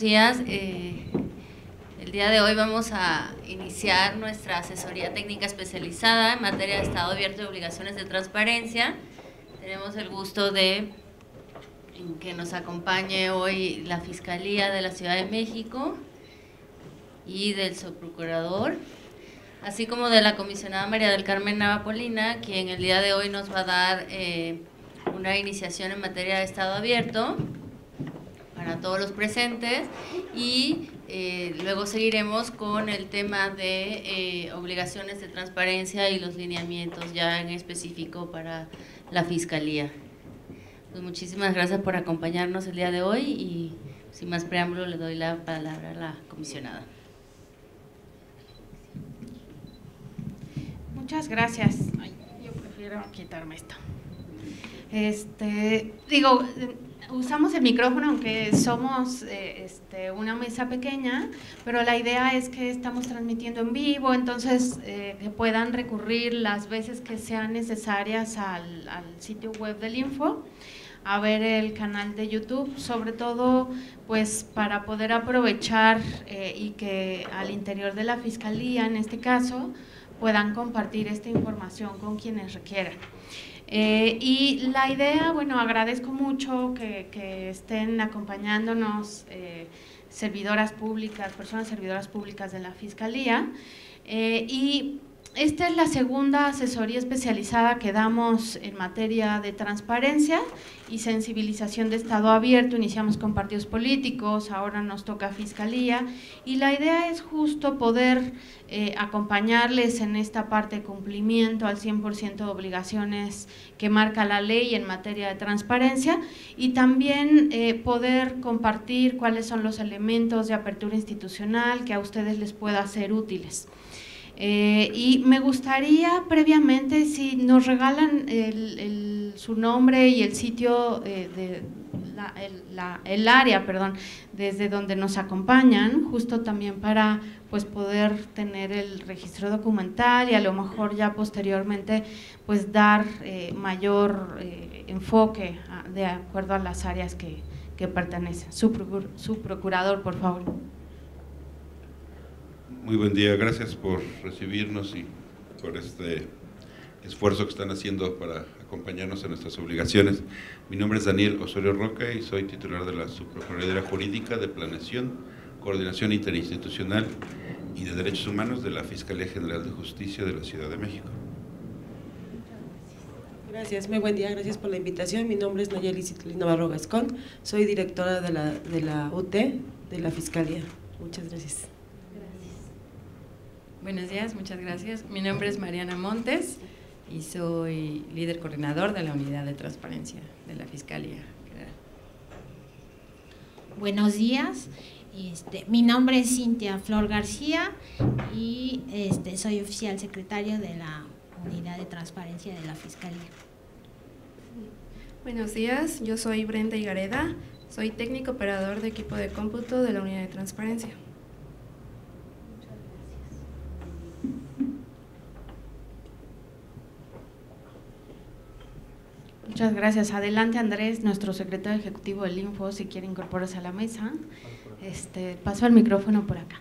buenos días. El día de hoy vamos a iniciar nuestra asesoría técnica especializada en materia de Estado abierto y obligaciones de transparencia. Tenemos el gusto de que nos acompañe hoy la Fiscalía de la Ciudad de México y del subprocurador, así como de la comisionada María del Carmen Nava Polina, quien el día de hoy nos va a dar una iniciación en materia de Estado abierto para todos los presentes, y luego seguiremos con el tema de obligaciones de transparencia y los lineamientos ya en específico para la Fiscalía. Pues muchísimas gracias por acompañarnos el día de hoy y sin más preámbulo le doy la palabra a la comisionada. Muchas gracias. Ay, yo prefiero quitarme esto. Usamos el micrófono aunque somos una mesa pequeña, pero la idea es que estamos transmitiendo en vivo, entonces que puedan recurrir las veces que sean necesarias al sitio web del Info, a ver el canal de YouTube, sobre todo pues para poder aprovechar y que al interior de la Fiscalía, en este caso, puedan compartir esta información con quienes requieran. Y la idea, bueno, agradezco mucho que estén acompañándonos servidoras públicas, personas servidoras públicas de la Fiscalía, y esta es la segunda asesoría especializada que damos en materia de transparencia y sensibilización de Estado abierto. Iniciamos con partidos políticos, ahora nos toca Fiscalía, y la idea es justo poder acompañarles en esta parte de cumplimiento al 100% de obligaciones que marca la ley en materia de transparencia, y también poder compartir cuáles son los elementos de apertura institucional que a ustedes les pueda ser útiles. Y me gustaría previamente si nos regalan su nombre y el sitio, el área, perdón, desde donde nos acompañan, justo también para pues poder tener el registro documental y a lo mejor ya posteriormente pues dar mayor enfoque de acuerdo a las áreas que pertenecen. Su procurador, por favor. Muy buen día, gracias por recibirnos y por este esfuerzo que están haciendo para acompañarnos en nuestras obligaciones. Mi nombre es Daniel Osorio Roca y soy titular de la Subprocuraduría Jurídica de Planeación, Coordinación Interinstitucional y de Derechos Humanos de la Fiscalía General de Justicia de la Ciudad de México. Gracias, muy buen día, gracias por la invitación. Mi nombre es Nayeli Citlali Navarro Gascón, soy directora de la UT de la Fiscalía. Muchas gracias. Buenos días, muchas gracias. Mi nombre es Mariana Montes y soy líder coordinador de la Unidad de Transparencia de la Fiscalía. Buenos días, mi nombre es Cintia Flor García y soy oficial secretario de la Unidad de Transparencia de la Fiscalía. Buenos días, yo soy Brenda Higareda, soy técnico operador de equipo de cómputo de la Unidad de Transparencia. Muchas gracias. Adelante Andrés, nuestro secretario ejecutivo del Info, si quiere incorporarse a la mesa. Paso el micrófono por acá.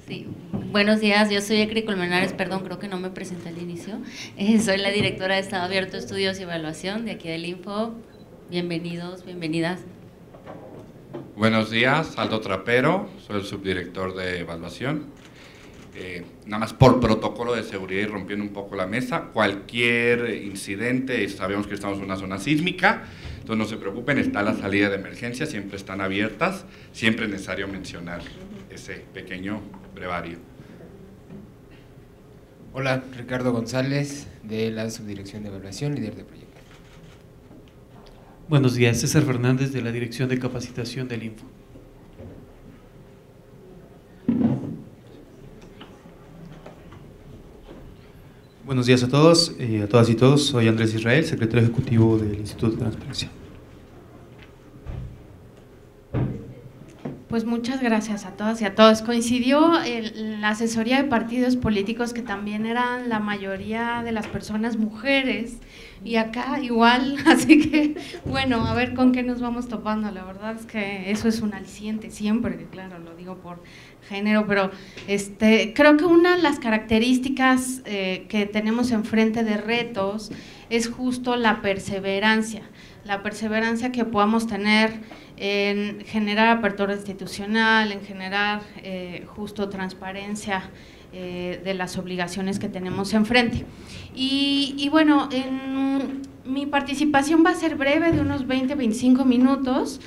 Sí, buenos días, yo soy Ecri Colmenares, perdón, creo que no me presenté al inicio. Soy la directora de Estado Abierto, Estudios y Evaluación de aquí del Info. Bienvenidos, bienvenidas. Buenos días, Aldo Trapero, soy el subdirector de Evaluación. Nada más por protocolo de seguridad y rompiendo un poco la mesa, cualquier incidente, sabemos que estamos en una zona sísmica, entonces no se preocupen, está la salida de emergencia, siempre están abiertas, siempre es necesario mencionar ese pequeño brevario. Hola, Ricardo González, de la Subdirección de Evaluación, líder de proyecto. Buenos días, César Fernández, de la Dirección de Capacitación del Info. Buenos días a todos, a todas y todos. Soy Andrés Israel, secretario ejecutivo del Instituto de Transparencia. Pues muchas gracias a todas y a todos. Coincidió la asesoría de partidos políticos, que también eran la mayoría de las personas mujeres, y acá igual, así que bueno, a ver con qué nos vamos topando. La verdad es que eso es un aliciente siempre, que claro, lo digo por género, pero creo que una de las características que tenemos enfrente de retos es justo la perseverancia que podamos tener en generar apertura institucional, en generar justo transparencia de las obligaciones que tenemos enfrente. Y bueno, mi participación va a ser breve, de unos 20-25 minutos.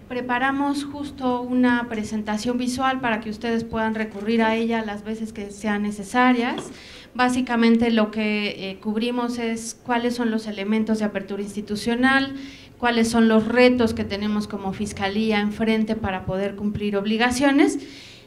Preparamos justo una presentación visual para que ustedes puedan recurrir a ella las veces que sean necesarias. Básicamente lo que cubrimos es cuáles son los elementos de apertura institucional, cuáles son los retos que tenemos como Fiscalía enfrente para poder cumplir obligaciones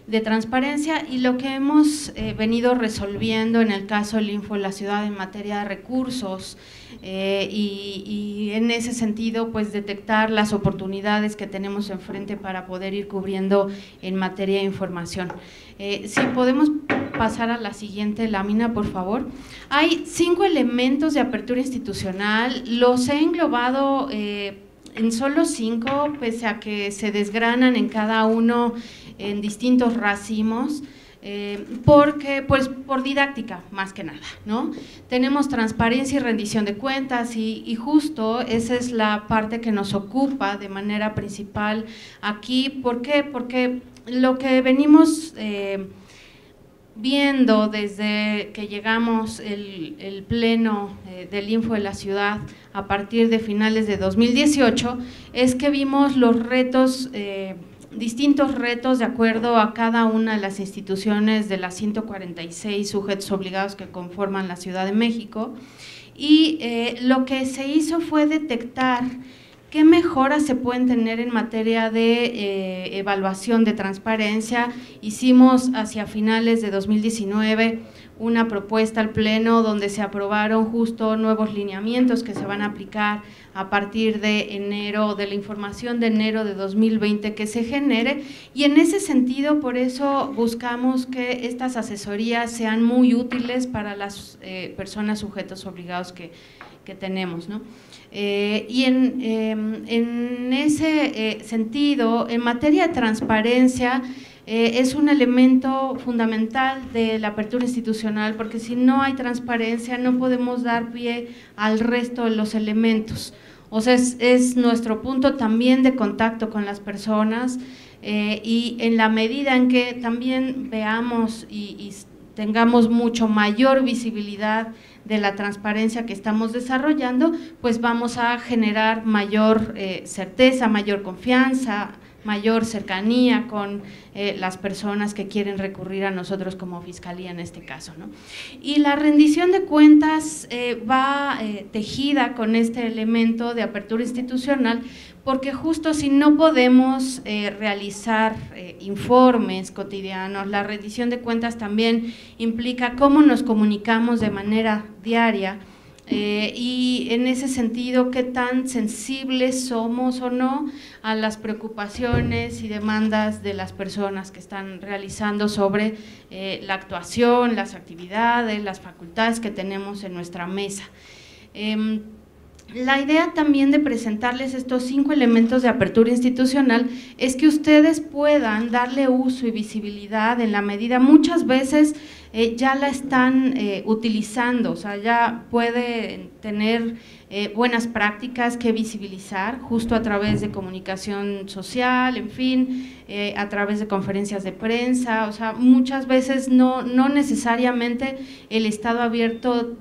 de transparencia, y lo que hemos venido resolviendo en el caso del Info de la Ciudad en materia de recursos, y en ese sentido pues detectar las oportunidades que tenemos enfrente para poder ir cubriendo en materia de información. Si podemos pasar a la siguiente lámina, por favor. Hay 5 elementos de apertura institucional, los he englobado en solo 5, pese a que se desgranan en cada uno en distintos racimos, porque pues por didáctica más que nada, ¿no? Tenemos transparencia y rendición de cuentas, y justo esa es la parte que nos ocupa de manera principal aquí. ¿Por qué? Porque lo que venimos viendo desde que llegamos el pleno del Info de la Ciudad a partir de finales de 2018 es que vimos los retos, distintos retos de acuerdo a cada una de las instituciones de las 146 sujetos obligados que conforman la Ciudad de México, y lo que se hizo fue detectar qué mejoras se pueden tener en materia de evaluación de transparencia. Hicimos hacia finales de 2019 una propuesta al Pleno donde se aprobaron justo nuevos lineamientos que se van a aplicar a partir de enero, de la información de enero de 2020 que se genere, y en ese sentido por eso buscamos que estas asesorías sean muy útiles para las personas sujetos obligados que tenemos, ¿no? Y en ese sentido, en materia de transparencia, es un elemento fundamental de la apertura institucional, porque si no hay transparencia no podemos dar pie al resto de los elementos. O sea, es nuestro punto también de contacto con las personas, y en la medida en que también veamos y tengamos mucho mayor visibilidad de la transparencia que estamos desarrollando, pues vamos a generar mayor certeza, mayor confianza, mayor cercanía con las personas que quieren recurrir a nosotros como Fiscalía en este caso, ¿no? Y la rendición de cuentas va tejida con este elemento de apertura institucional, porque justo si no podemos realizar informes cotidianos, la rendición de cuentas también implica cómo nos comunicamos de manera diaria, y en ese sentido qué tan sensibles somos o no a las preocupaciones y demandas de las personas que están realizando sobre la actuación, las actividades, las facultades que tenemos en nuestra mesa. La idea también de presentarles estos 5 elementos de apertura institucional es que ustedes puedan darle uso y visibilidad en la medida, muchas veces ya la están utilizando, o sea, ya pueden tener buenas prácticas que visibilizar justo a través de comunicación social, en fin, a través de conferencias de prensa. O sea, muchas veces no necesariamente el estado abierto,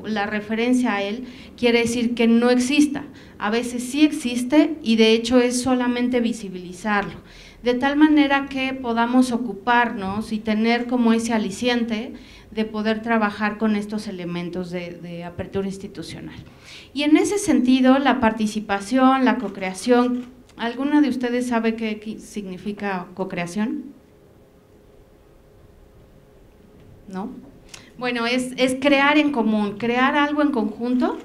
la referencia a él quiere decir que no exista, a veces sí existe, y de hecho es solamente visibilizarlo, de tal manera que podamos ocuparnos y tener como ese aliciente de poder trabajar con estos elementos de apertura institucional. Y en ese sentido, la participación, la cocreación, ¿alguna de ustedes sabe qué significa cocreación? ¿No? Bueno, es crear en común, crear algo en conjunto,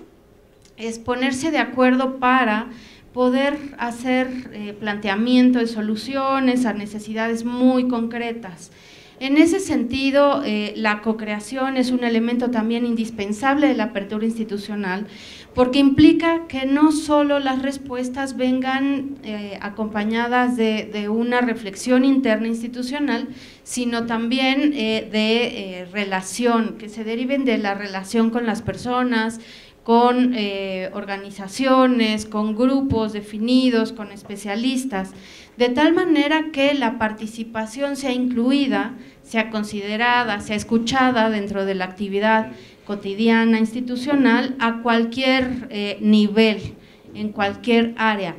es ponerse de acuerdo para poder hacer planteamiento de soluciones a necesidades muy concretas. En ese sentido, la co-creación es un elemento también indispensable de la apertura institucional, porque implica que no solo las respuestas vengan acompañadas de una reflexión interna institucional, sino también de relación, que se deriven de la relación con las personas, con organizaciones, con grupos definidos, con especialistas, de tal manera que la participación sea incluida, sea considerada, sea escuchada dentro de la actividad cotidiana institucional a cualquier nivel, en cualquier área.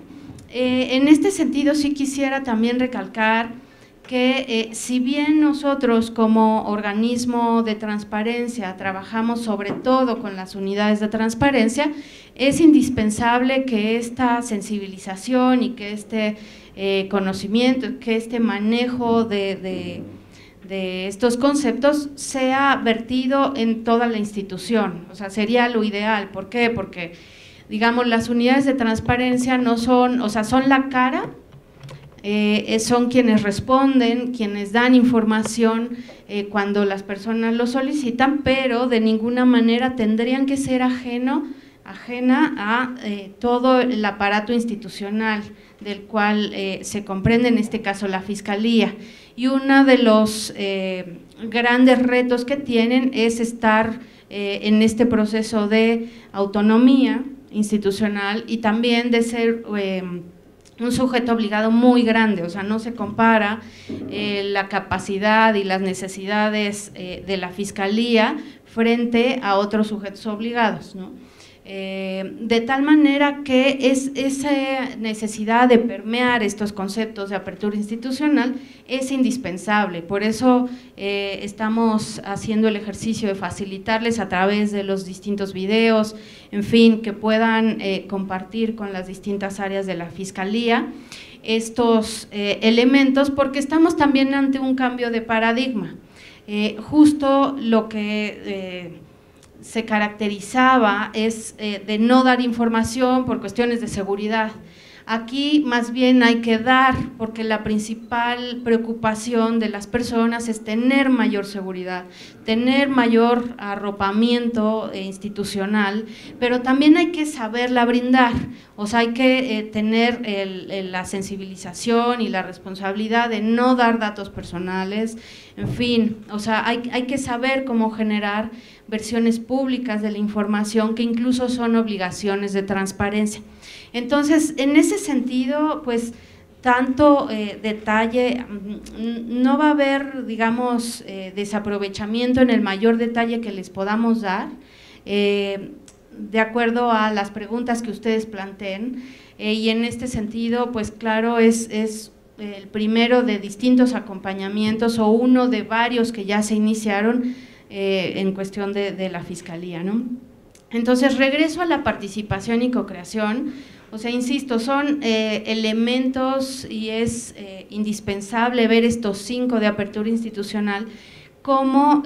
En este sentido sí quisiera también recalcar que si bien nosotros como organismo de transparencia trabajamos sobre todo con las unidades de transparencia, es indispensable que esta sensibilización y que este conocimiento, que este manejo de estos conceptos sea vertido en toda la institución. O sea, sería lo ideal. ¿Por qué? Porque, digamos, las unidades de transparencia no son, o sea, son la cara, son quienes responden, quienes dan información cuando las personas lo solicitan, pero de ninguna manera tendrían que ser ajena a todo el aparato institucional del cual se comprende en este caso la Fiscalía. Y uno de los grandes retos que tienen es estar en este proceso de autonomía institucional y también de ser un sujeto obligado muy grande, o sea, no se compara la capacidad y las necesidades de la Fiscalía frente a otros sujetos obligados, ¿no? De tal manera que esa necesidad de permear estos conceptos de apertura institucional es indispensable. Por eso estamos haciendo el ejercicio de facilitarles a través de los distintos videos, en fin, que puedan compartir con las distintas áreas de la Fiscalía estos elementos, porque estamos también ante un cambio de paradigma. Justo lo que se caracterizaba es de no dar información por cuestiones de seguridad. Aquí más bien hay que dar, porque la principal preocupación de las personas es tener mayor seguridad, tener mayor arropamiento institucional, pero también hay que saberla brindar, o sea, hay que tener la sensibilización y la responsabilidad de no dar datos personales, en fin, o sea, hay que saber cómo generar versiones públicas de la información que incluso son obligaciones de transparencia. Entonces, en ese sentido, pues, tanto detalle, no va a haber, digamos, desaprovechamiento en el mayor detalle que les podamos dar, de acuerdo a las preguntas que ustedes planteen, y en este sentido, pues claro, es el primero de distintos acompañamientos o uno de varios que ya se iniciaron en cuestión de la Fiscalía, ¿no? Entonces, regreso a la participación y co-creación. O sea, insisto, son elementos y es indispensable ver estos 5 de apertura institucional como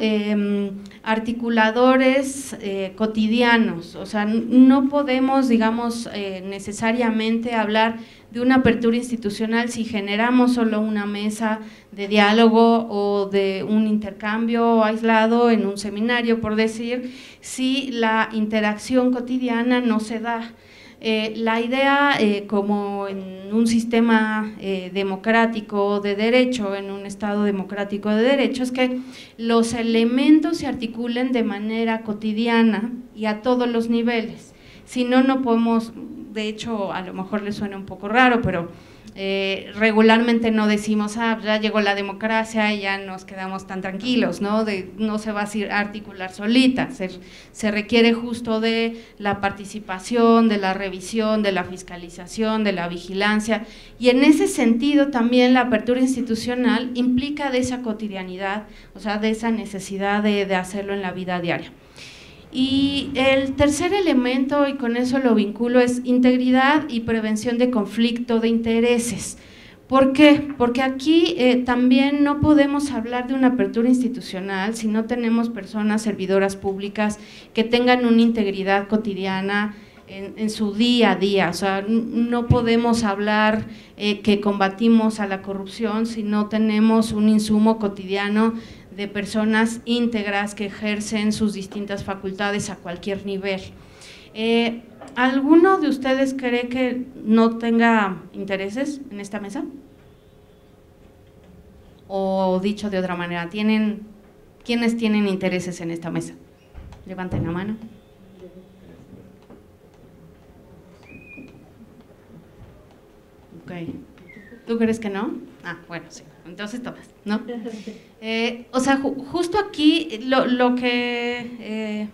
articuladores cotidianos. O sea, no podemos, digamos, necesariamente hablar de una apertura institucional si generamos solo una mesa de diálogo o de un intercambio aislado en un seminario, por decir, si la interacción cotidiana no se da. La idea, como en un sistema democrático de derecho, en un Estado democrático de derecho, es que los elementos se articulen de manera cotidiana y a todos los niveles. Si no, no podemos, de hecho, a lo mejor les suena un poco raro, pero regularmente no decimos, ya llegó la democracia y ya nos quedamos tan tranquilos, ¿no? No se va a articular solita, se requiere justo de la participación, de la revisión, de la fiscalización, de la vigilancia, y en ese sentido también la apertura institucional implica de esa cotidianidad, o sea, de esa necesidad de hacerlo en la vida diaria. Y el tercer elemento, y con eso lo vinculo, es integridad y prevención de conflicto de intereses. ¿Por qué? Porque aquí también no podemos hablar de una apertura institucional si no tenemos personas servidoras públicas que tengan una integridad cotidiana en su día a día. O sea, no podemos hablar que combatimos a la corrupción si no tenemos un insumo cotidiano de personas íntegras que ejercen sus distintas facultades a cualquier nivel. ¿Alguno de ustedes cree que no tenga intereses en esta mesa? O dicho de otra manera, ¿quiénes tienen intereses en esta mesa? Levanten la mano. Ok. ¿Tú crees que no? Ah, bueno, sí. Entonces todas, ¿no? O sea, justo aquí lo que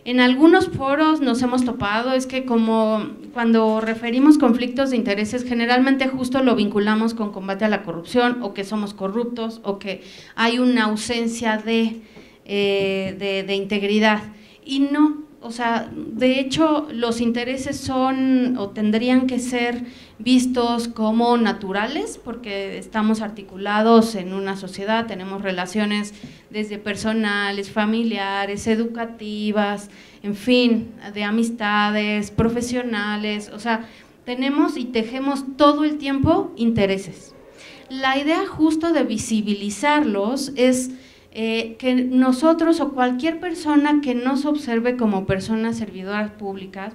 en algunos foros nos hemos topado es que como cuando referimos conflictos de intereses, generalmente justo lo vinculamos con combate a la corrupción, o que somos corruptos, o que hay una ausencia de integridad. Y no, o sea, de hecho los intereses son o tendrían que ser vistos como naturales, porque estamos articulados en una sociedad, tenemos relaciones desde personales, familiares, educativas, en fin, de amistades, profesionales, o sea, tenemos y tejemos todo el tiempo intereses. La idea justo de visibilizarlos es que nosotros o cualquier persona que nos observe como personas servidoras públicas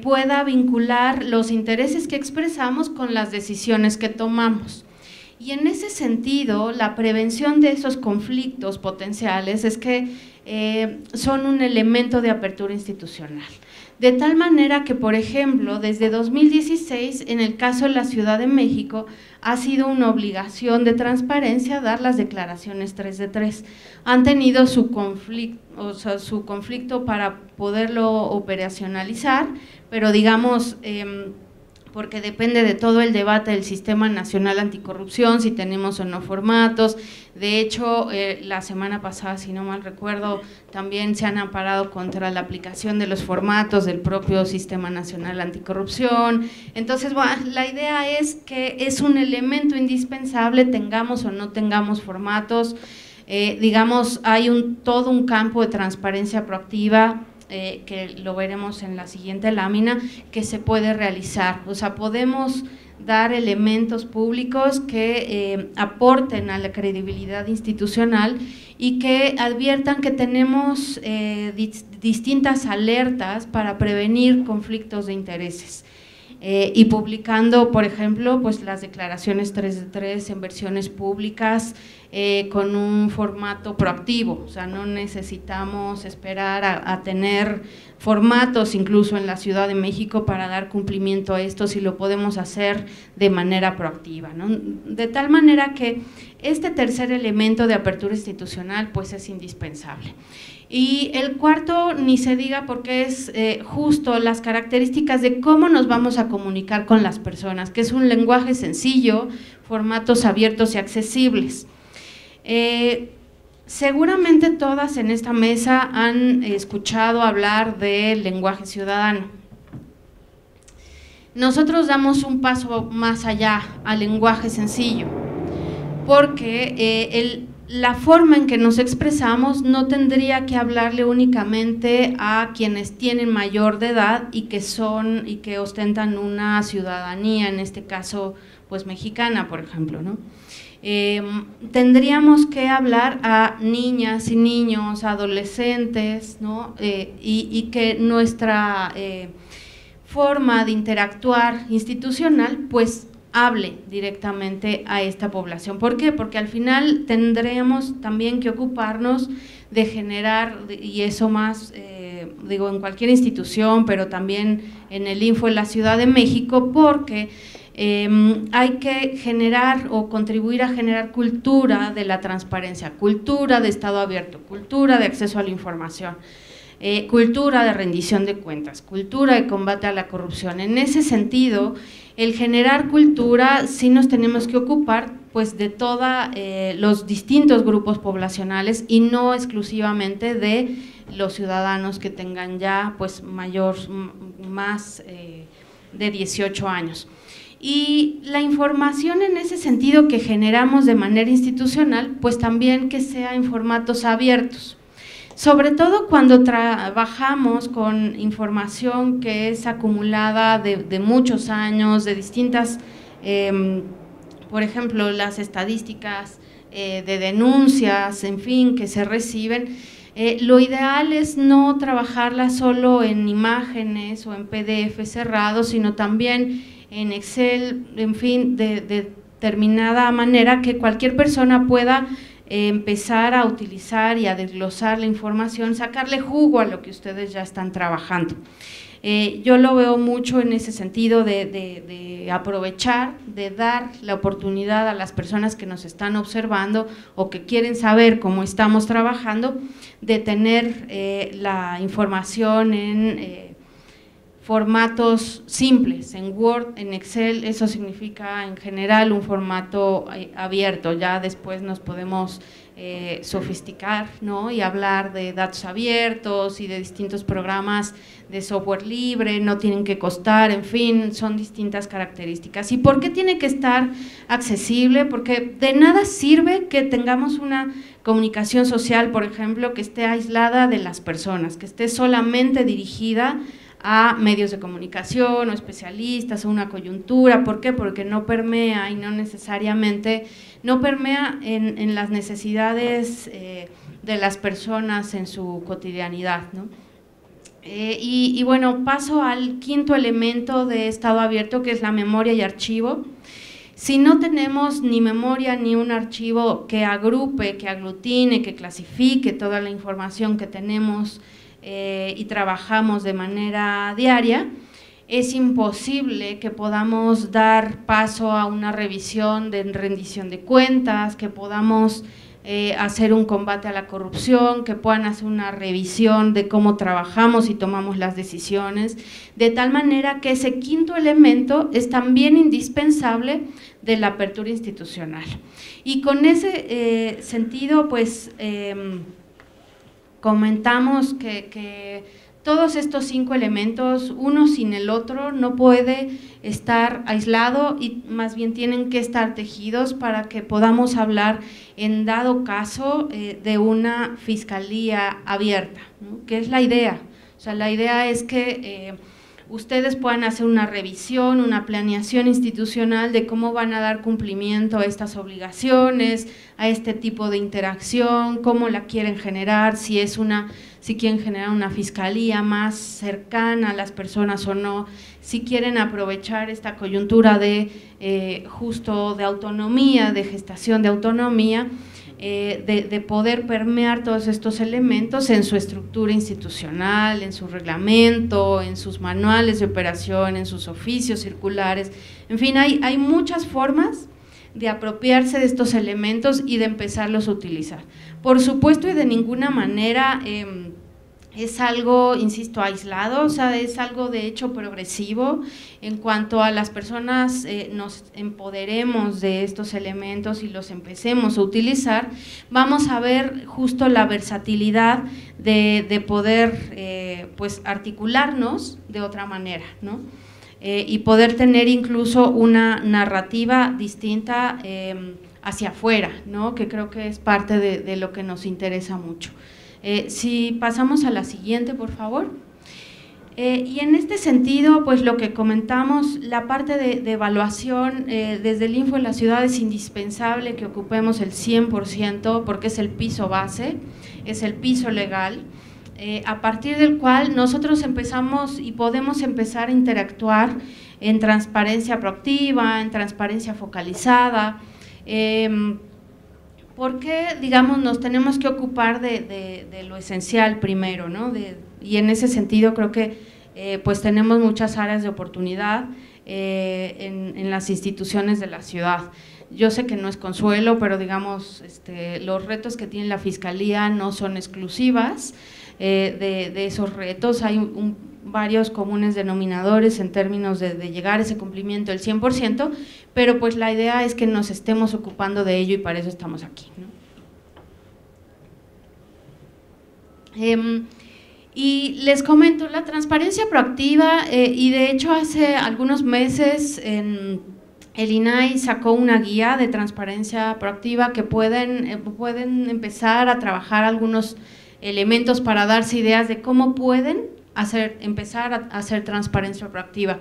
pueda vincular los intereses que expresamos con las decisiones que tomamos. Y en ese sentido, la prevención de esos conflictos potenciales es que son un elemento de apertura institucional. De tal manera que, por ejemplo, desde 2016, en el caso de la Ciudad de México, ha sido una obligación de transparencia dar las declaraciones 3 de 3. Han tenido su conflicto para poderlo operacionalizar, pero digamos, porque depende de todo el debate del Sistema Nacional Anticorrupción, si tenemos o no formatos. De hecho, la semana pasada, si no mal recuerdo, también se han amparado contra la aplicación de los formatos del propio Sistema Nacional Anticorrupción. Entonces, bueno, la idea es que es un elemento indispensable, tengamos o no tengamos formatos. Digamos, hay todo un campo de transparencia proactiva, que lo veremos en la siguiente lámina, que se puede realizar. O sea, podemos dar elementos públicos que aporten a la credibilidad institucional y que adviertan que tenemos distintas alertas para prevenir conflictos de intereses. Y publicando, por ejemplo, pues las declaraciones 3 de 3 en versiones públicas con un formato proactivo, o sea, no necesitamos esperar a tener formatos incluso en la Ciudad de México para dar cumplimiento a esto, si lo podemos hacer de manera proactiva, ¿no? De tal manera que este tercer elemento de apertura institucional pues es indispensable. Y el cuarto ni se diga, porque es justo las características de cómo nos vamos a comunicar con las personas, que es un lenguaje sencillo, formatos abiertos y accesibles. Seguramente todas en esta mesa han escuchado hablar del lenguaje ciudadano. Nosotros damos un paso más allá al lenguaje sencillo, porque la forma en que nos expresamos no tendría que hablarle únicamente a quienes tienen mayor de edad y que ostentan una ciudadanía, en este caso pues mexicana, por ejemplo, ¿no? Tendríamos que hablar a niñas y niños, adolescentes, ¿no? Y que nuestra forma de interactuar institucional pues hable directamente a esta población. ¿Por qué? Porque al final tendremos también que ocuparnos de generar, y eso más, digo, en cualquier institución, pero también en el Info en la Ciudad de México, porque hay que generar o contribuir a generar cultura de la transparencia, cultura de Estado abierto, cultura de acceso a la información, cultura de rendición de cuentas, cultura de combate a la corrupción. En ese sentido, el generar cultura sí nos tenemos que ocupar pues de todos los distintos grupos poblacionales y no exclusivamente de los ciudadanos que tengan ya pues más de 18 años. Y la información en ese sentido que generamos de manera institucional, pues también que sea en formatos abiertos. sobre todo cuando trabajamos con información que es acumulada de muchos años, de distintas, por ejemplo, las estadísticas de denuncias, en fin, que se reciben. Lo ideal es no trabajarla solo en imágenes o en PDF cerrados, sino también en Excel, en fin, de determinada manera que cualquier persona pueda empezar a utilizar y a desglosar la información, sacarle jugo a lo que ustedes ya están trabajando. Yo lo veo mucho en ese sentido de aprovechar, de dar la oportunidad a las personas que nos están observando o que quieren saber cómo estamos trabajando, de tener la información en formatos simples, en Word, en Excel. Eso significa en general un formato abierto. Ya después nos podemos sofisticar, ¿no?, y hablar de datos abiertos y de distintos programas de software libre, no tienen que costar, en fin, son distintas características. ¿Y por qué tiene que estar accesible? Porque de nada sirve que tengamos una comunicación social, por ejemplo, que esté aislada de las personas, que esté solamente dirigida a medios de comunicación o especialistas o una coyuntura. ¿Por qué? Porque no permea y no necesariamente, no permea en las necesidades de las personas en su cotidianidad, ¿no? Y bueno, paso al quinto elemento de estado abierto, que es la memoria y archivo. Si no tenemos ni memoria ni un archivo que agrupe, que aglutine, que clasifique toda la información que tenemos y trabajamos de manera diaria, es imposible que podamos dar paso a una revisión de rendición de cuentas, que podamos hacer un combate a la corrupción, que puedan hacer una revisión de cómo trabajamos y tomamos las decisiones, de tal manera que ese quinto elemento es también indispensable de la apertura institucional. Y con ese sentido, pues comentamos que todos estos 5 elementos, uno sin el otro, no puede estar aislado y más bien tienen que estar tejidos para que podamos hablar en dado caso de una fiscalía abierta, ¿no?, que es la idea. O sea, la idea es que ustedes puedan hacer una revisión, una planeación institucional de cómo van a dar cumplimiento a estas obligaciones, a este tipo de interacción, cómo la quieren generar, si quieren generar una fiscalía más cercana a las personas o no, si quieren aprovechar esta coyuntura de justo de autonomía, de gestación de autonomía, de poder permear todos estos elementos en su estructura institucional, en su reglamento, en sus manuales de operación, en sus oficios circulares. En fin, hay muchas formas de apropiarse de estos elementos y de empezarlos a utilizar. Por supuesto, y de ninguna manera es algo, insisto, aislado, o sea, es algo de hecho progresivo. En cuanto a las personas nos empoderemos de estos elementos y los empecemos a utilizar, vamos a ver justo la versatilidad de poder pues articularnos de otra manera, ¿no? Y poder tener incluso una narrativa distinta hacia afuera, ¿no?, que creo que es parte de lo que nos interesa mucho. Si pasamos a la siguiente, por favor. Y en este sentido, pues lo que comentamos, la parte de evaluación desde el Info de la Ciudad es indispensable que ocupemos el 100% porque es el piso base, es el piso legal, a partir del cual nosotros empezamos y podemos empezar a interactuar en transparencia proactiva, en transparencia focalizada, porque, digamos, nos tenemos que ocupar de lo esencial primero, ¿no? Y en ese sentido creo que pues tenemos muchas áreas de oportunidad en las instituciones de la ciudad. Yo sé que no es consuelo, pero digamos, los retos que tiene la Fiscalía no son exclusivas de esos retos, hay varios comunes denominadores en términos de llegar a ese cumplimiento del 100%, pero pues la idea es que nos estemos ocupando de ello y para eso estamos aquí, ¿no? Y les comento, la transparencia proactiva, y de hecho hace algunos meses el INAI sacó una guía de transparencia proactiva que pueden empezar a trabajar algunos elementos para darse ideas de cómo pueden empezar a hacer transparencia proactiva.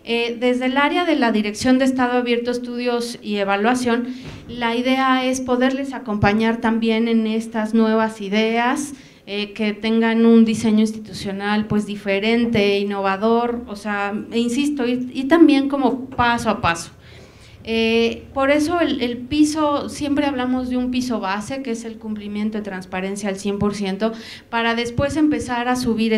Desde el área de la Dirección de Estado Abierto, Estudios y Evaluación, la idea es poderles acompañar también en estas nuevas ideas, que tengan un diseño institucional pues diferente, innovador, o sea, insisto, y también como paso a paso. Por eso el piso, siempre hablamos de un piso base, que es el cumplimiento de transparencia al 100%, para después empezar a subir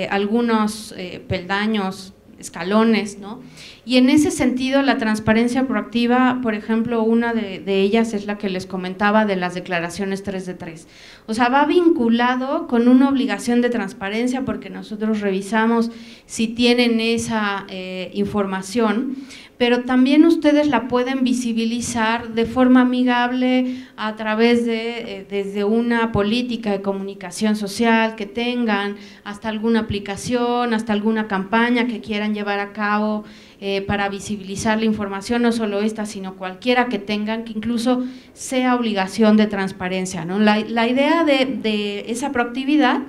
algunos peldaños, escalones, ¿no? Y en ese sentido la transparencia proactiva, por ejemplo, una de ellas es la que les comentaba de las declaraciones 3 de 3. O sea, va vinculado con una obligación de transparencia porque nosotros revisamos si tienen esa información, pero también ustedes la pueden visibilizar de forma amigable a través de desde una política de comunicación social que tengan, hasta alguna aplicación, hasta alguna campaña que quieran llevar a cabo para visibilizar la información, no solo esta, sino cualquiera que tengan, que incluso sea obligación de transparencia, ¿no? La idea de esa proactividad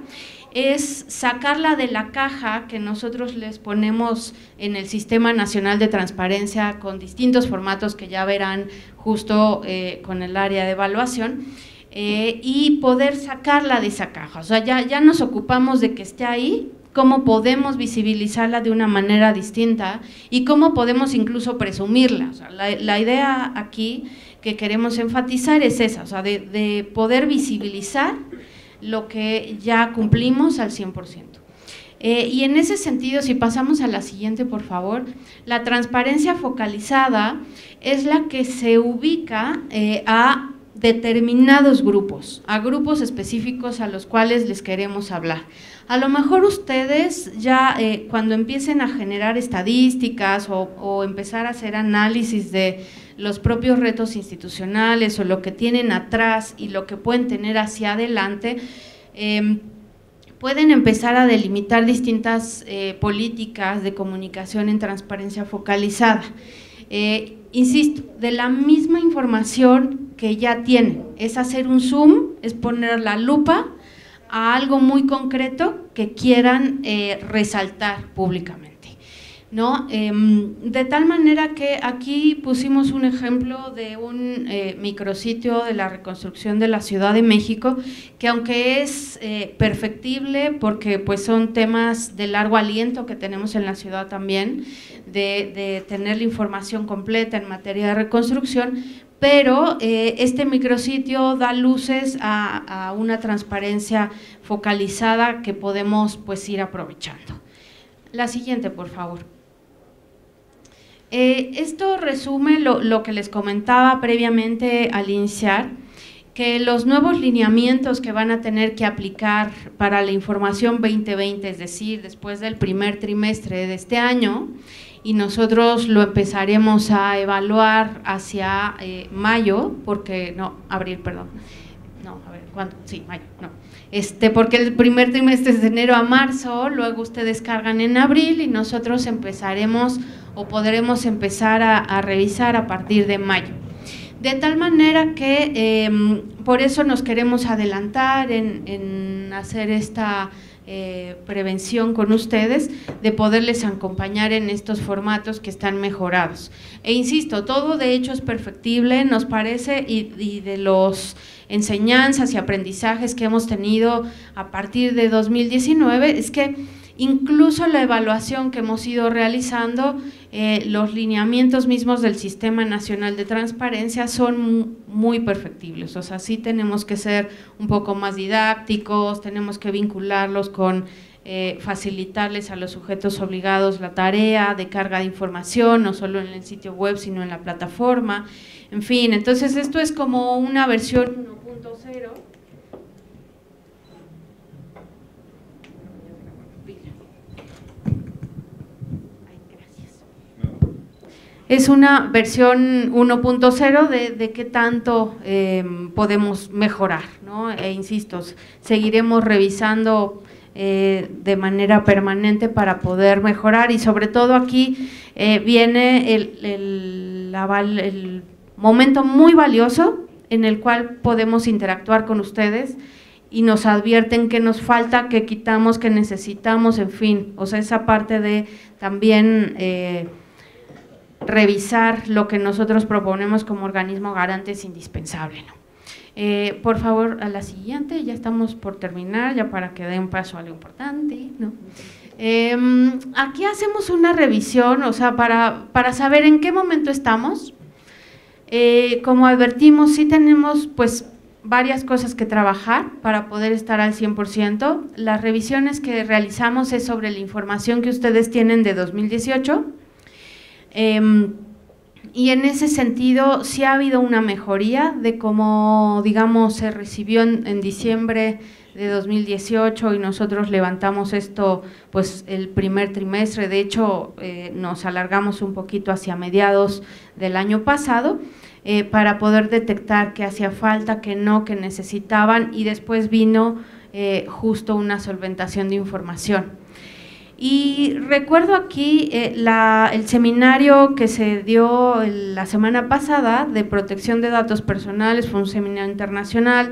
es sacarla de la caja que nosotros les ponemos en el Sistema Nacional de Transparencia con distintos formatos que ya verán justo con el área de evaluación, y poder sacarla de esa caja. O sea, ya nos ocupamos de que esté ahí, cómo podemos visibilizarla de una manera distinta y cómo podemos incluso presumirla. O sea, la idea aquí que queremos enfatizar es esa, o sea, de poder visibilizar lo que ya cumplimos al 100%. Y en ese sentido, si pasamos a la siguiente, por favor, la transparencia focalizada es la que se ubica a determinados grupos, a grupos específicos a los cuales les queremos hablar. A lo mejor ustedes ya cuando empiecen a generar estadísticas o empezar a hacer análisis de los propios retos institucionales o lo que tienen atrás y lo que pueden tener hacia adelante, pueden empezar a delimitar distintas políticas de comunicación en transparencia focalizada. Insisto, de la misma información que ya tienen, es hacer un zoom, es poner la lupa a algo muy concreto que quieran resaltar públicamente, ¿no? De tal manera que aquí pusimos un ejemplo de un micrositio de la reconstrucción de la Ciudad de México, que aunque es perfectible porque pues son temas de largo aliento que tenemos en la ciudad también, de tener la información completa en materia de reconstrucción, pero este micrositio da luces a una transparencia focalizada que podemos pues ir aprovechando. La siguiente, por favor. Esto resume lo que les comentaba previamente al iniciar, que los nuevos lineamientos que van a tener que aplicar para la información 2020, es decir, después del primer trimestre de este año, y nosotros lo empezaremos a evaluar hacia mayo, porque, no, abril, perdón, no, a ver, ¿cuándo? Sí, mayo, no, porque el primer trimestre es de enero a marzo, luego ustedes cargan en abril y nosotros empezaremos o podremos empezar a revisar a partir de mayo. De tal manera que por eso nos queremos adelantar en hacer esta prevención con ustedes, de poderles acompañar en estos formatos que están mejorados. E insisto, todo de hecho es perfectible, nos parece, y de los enseñanzas y aprendizajes que hemos tenido a partir de 2019, es que incluso la evaluación que hemos ido realizando, los lineamientos mismos del Sistema Nacional de Transparencia son muy perfectibles, o sea, sí tenemos que ser un poco más didácticos, tenemos que vincularlos con facilitarles a los sujetos obligados la tarea de carga de información, no solo en el sitio web, sino en la plataforma, en fin, entonces esto es como una versión 1.0. Es una versión 1.0 de qué tanto podemos mejorar, ¿no? E insisto, seguiremos revisando de manera permanente para poder mejorar, y sobre todo aquí viene el momento muy valioso en el cual podemos interactuar con ustedes y nos advierten qué nos falta, qué quitamos, qué necesitamos, en fin, o sea, esa parte de también revisar lo que nosotros proponemos como organismo garante es indispensable, ¿no? Por favor, a la siguiente, ya estamos por terminar, ya para que dé un paso a lo importante, ¿no? Aquí hacemos una revisión, o sea, para saber en qué momento estamos. Como advertimos, sí tenemos pues varias cosas que trabajar para poder estar al 100%. Las revisiones que realizamos es sobre la información que ustedes tienen de 2018. Y en ese sentido sí ha habido una mejoría de cómo, digamos, se recibió en diciembre de 2018 y nosotros levantamos esto pues el primer trimestre, de hecho nos alargamos un poquito hacia mediados del año pasado para poder detectar qué hacía falta, qué no, qué necesitaban, y después vino justo una solventación de información. Y recuerdo aquí el seminario que se dio la semana pasada de protección de datos personales, fue un seminario internacional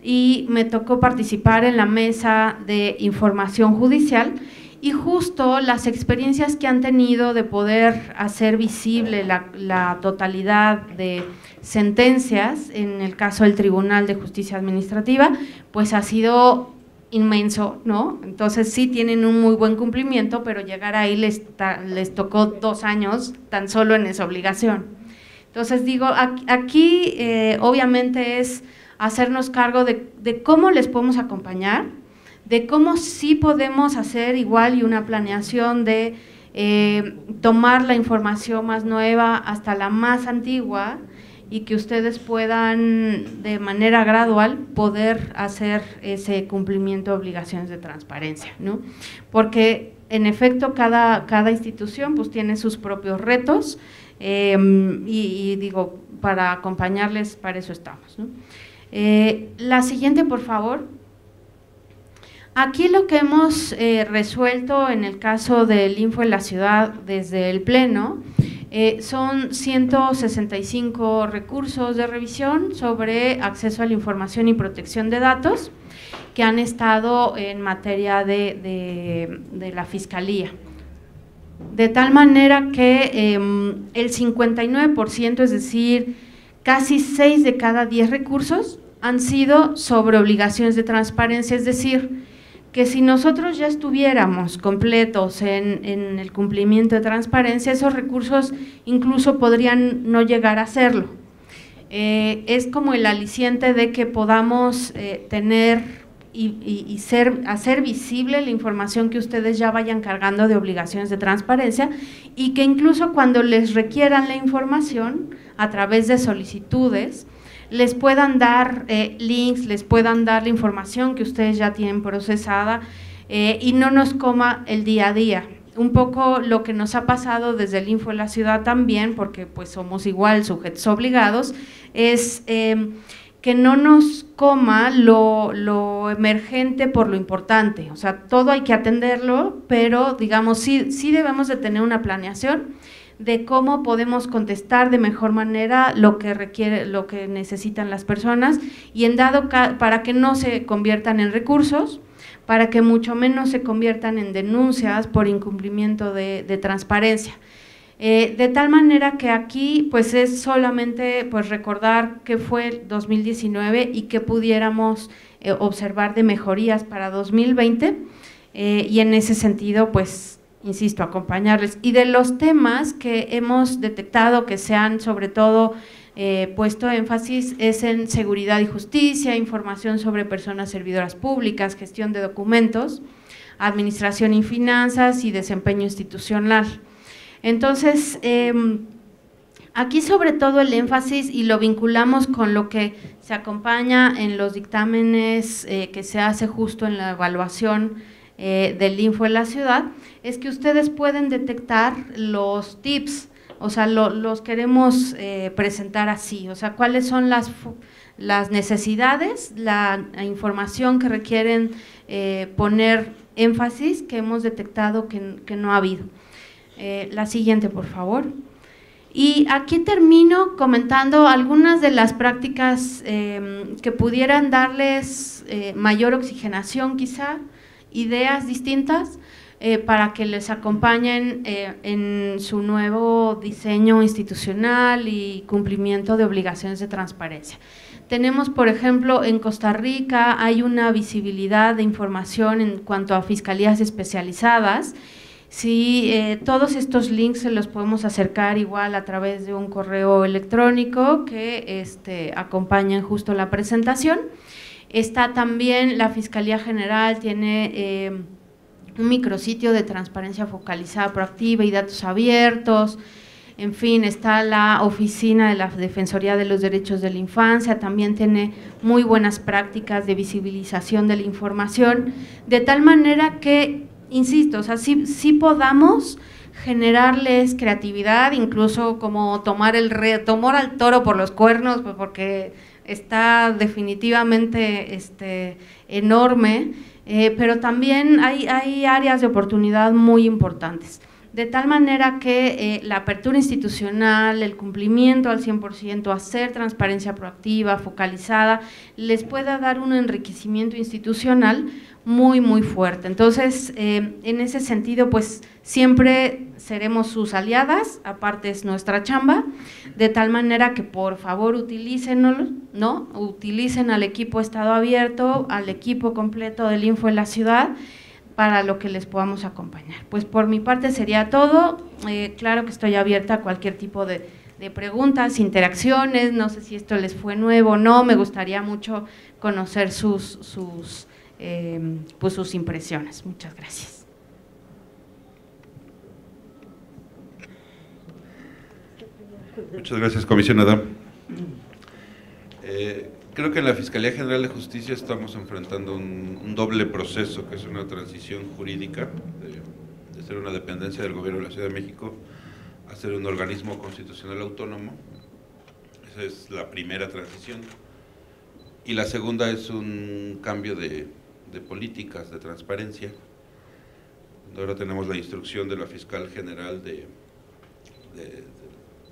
y me tocó participar en la mesa de información judicial, y justo las experiencias que han tenido de poder hacer visible la totalidad de sentencias en el caso del Tribunal de Justicia Administrativa, pues ha sido inmenso, ¿no? Entonces sí tienen un muy buen cumplimiento, pero llegar ahí les tocó 2 años tan solo en esa obligación. Entonces digo, aquí obviamente es hacernos cargo de cómo les podemos acompañar, de cómo sí podemos hacer igual y una planeación de tomar la información más nueva hasta la más antigua, y que ustedes puedan de manera gradual poder hacer ese cumplimiento de obligaciones de transparencia, ¿no? Porque en efecto cada institución pues tiene sus propios retos y digo, para acompañarles para eso estamos, ¿no? La siguiente, por favor. Aquí lo que hemos resuelto en el caso del Info en la Ciudad desde el Pleno son 165 recursos de revisión sobre acceso a la información y protección de datos que han estado en materia de la Fiscalía. De tal manera que el 59%, es decir, casi 6 de cada 10 recursos han sido sobre obligaciones de transparencia, es decir, que si nosotros ya estuviéramos completos en el cumplimiento de transparencia, esos recursos incluso podrían no llegar a hacerlo. Es como el aliciente de que podamos tener y hacer visible la información que ustedes ya vayan cargando de obligaciones de transparencia, y que incluso cuando les requieran la información a través de solicitudes, les puedan dar links, les puedan dar la información que ustedes ya tienen procesada y no nos coma el día a día. Un poco lo que nos ha pasado desde el Info en la Ciudad también, porque pues somos igual sujetos obligados, es que no nos coma lo emergente por lo importante. O sea, todo hay que atenderlo, pero digamos sí debemos de tener una planeación de cómo podemos contestar de mejor manera lo que requiere, lo que necesitan las personas, y en dado caso, para que no se conviertan en recursos, para que mucho menos se conviertan en denuncias por incumplimiento de transparencia. De tal manera que aquí pues es solamente pues recordar qué fue el 2019 y qué pudiéramos observar de mejorías para 2020, y en ese sentido pues insisto, acompañarles. Y de los temas que hemos detectado que se han sobre todo puesto énfasis es en seguridad y justicia, información sobre personas servidoras públicas, gestión de documentos, administración y finanzas y desempeño institucional. Entonces, aquí sobre todo el énfasis, y lo vinculamos con lo que se acompaña en los dictámenes que se hace justo en la evaluación del Info en la Ciudad, es que ustedes pueden detectar los tips, o sea, los queremos presentar así, o sea, cuáles son las necesidades, la información que requieren poner énfasis, que hemos detectado que no ha habido. La siguiente, por favor. Y aquí termino comentando algunas de las prácticas que pudieran darles mayor oxigenación quizá, ideas distintas para que les acompañen en su nuevo diseño institucional y cumplimiento de obligaciones de transparencia. Tenemos, por ejemplo, en Costa Rica hay una visibilidad de información en cuanto a fiscalías especializadas. Sí, todos estos links se los podemos acercar igual a través de un correo electrónico que acompañan justo la presentación. Está también la Fiscalía General, tiene un micrositio de transparencia focalizada proactiva y datos abiertos. En fin, está la oficina de la Defensoría de los Derechos de la Infancia, también tiene muy buenas prácticas de visibilización de la información, de tal manera que, insisto, o sea, sí podamos generarles creatividad, incluso como tomar al toro por los cuernos, pues porque está definitivamente enorme, pero también hay áreas de oportunidad muy importantes. De tal manera que la apertura institucional, el cumplimiento al 100%, hacer transparencia proactiva, focalizada, les pueda dar un enriquecimiento institucional muy, muy fuerte. Entonces, en ese sentido, pues siempre seremos sus aliadas, aparte es nuestra chamba, de tal manera que por favor utilícenlo, ¿no? Utilicen al equipo Estado Abierto, al equipo completo del Info en la ciudad, para lo que les podamos acompañar. Pues por mi parte sería todo, claro que estoy abierta a cualquier tipo de preguntas, interacciones, no sé si esto les fue nuevo o no, me gustaría mucho conocer sus impresiones. Muchas gracias. Muchas gracias, comisionada. Creo que en la Fiscalía General de Justicia estamos enfrentando un doble proceso, que es una transición jurídica, de ser una dependencia del Gobierno de la Ciudad de México a ser un organismo constitucional autónomo. Esa es la primera transición. Y la segunda es un cambio de políticas, de transparencia. Ahora tenemos la instrucción de la Fiscal General de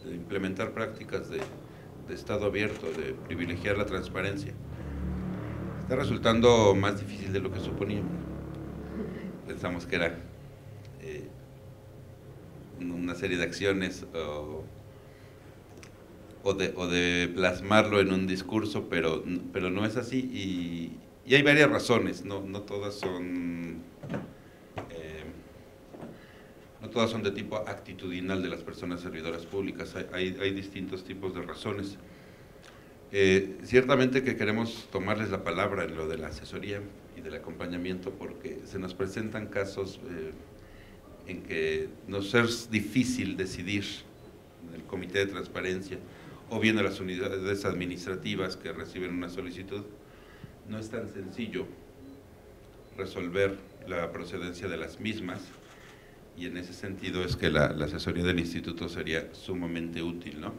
implementar prácticas de Estado abierto, de privilegiar la transparencia. Está resultando más difícil de lo que suponíamos. Pensamos que era una serie de acciones o de plasmarlo en un discurso, pero no es así, y hay varias razones, no todas son de tipo actitudinal de las personas servidoras públicas, hay distintos tipos de razones. Ciertamente que queremos tomarles la palabra en lo de la asesoría y del acompañamiento, porque se nos presentan casos en que nos es difícil decidir en el Comité de Transparencia o bien en las unidades administrativas que reciben una solicitud. No es tan sencillo resolver la procedencia de las mismas, y en ese sentido es que la asesoría del instituto sería sumamente útil, ¿no?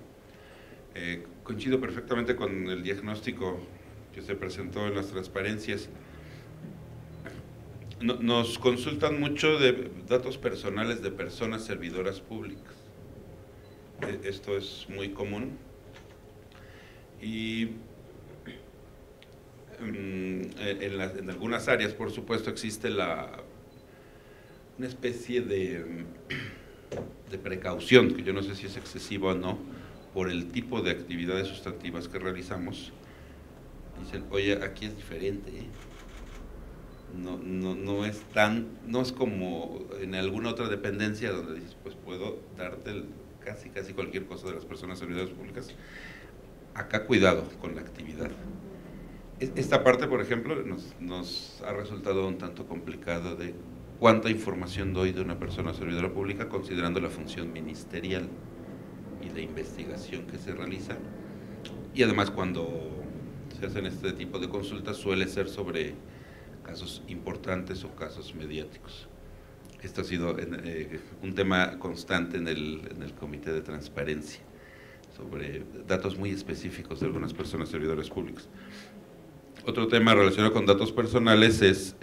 Coincido perfectamente con el diagnóstico que se presentó en las transparencias. Nos consultan mucho de datos personales de personas servidoras públicas. Esto es muy común, y en algunas áreas, por supuesto, existe una especie de precaución, que yo no sé si es excesiva o no, por el tipo de actividades sustantivas que realizamos. Dicen, oye, aquí es diferente, ¿eh? No es como en alguna otra dependencia donde dices, pues puedo darte casi cualquier cosa de las personas servidoras públicas. Acá cuidado con la actividad. Esta parte, por ejemplo, nos ha resultado un tanto complicado de cuánta información doy de una persona servidora pública, considerando la función ministerial y de investigación que se realiza. Y además, cuando se hacen este tipo de consultas, suele ser sobre casos importantes o casos mediáticos. Esto ha sido un tema constante en el Comité de Transparencia, sobre datos muy específicos de algunas personas servidoras públicas. Otro tema relacionado con datos personales es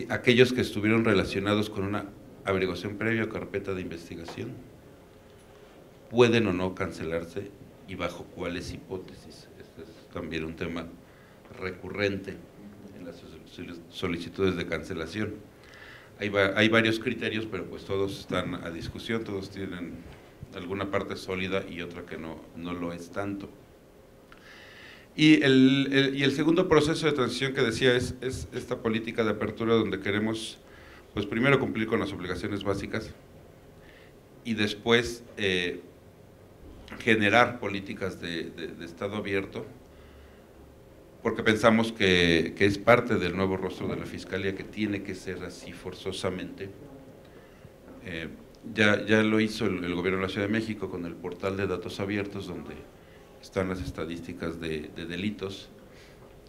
aquellos que estuvieron relacionados con una averiguación previa o carpeta de investigación, pueden o no cancelarse y bajo cuáles hipótesis. Este es también un tema recurrente en las solicitudes de cancelación. Hay varios criterios, pero pues todos están a discusión, todos tienen alguna parte sólida y otra que no lo es tanto. Y el segundo proceso de transición que decía es esta política de apertura donde queremos, pues primero cumplir con las obligaciones básicas y después generar políticas de Estado abierto, porque pensamos que es parte del nuevo rostro de la Fiscalía, que tiene que ser así forzosamente. Ya lo hizo el gobierno de la Ciudad de México con el portal de datos abiertos, donde están las estadísticas de delitos,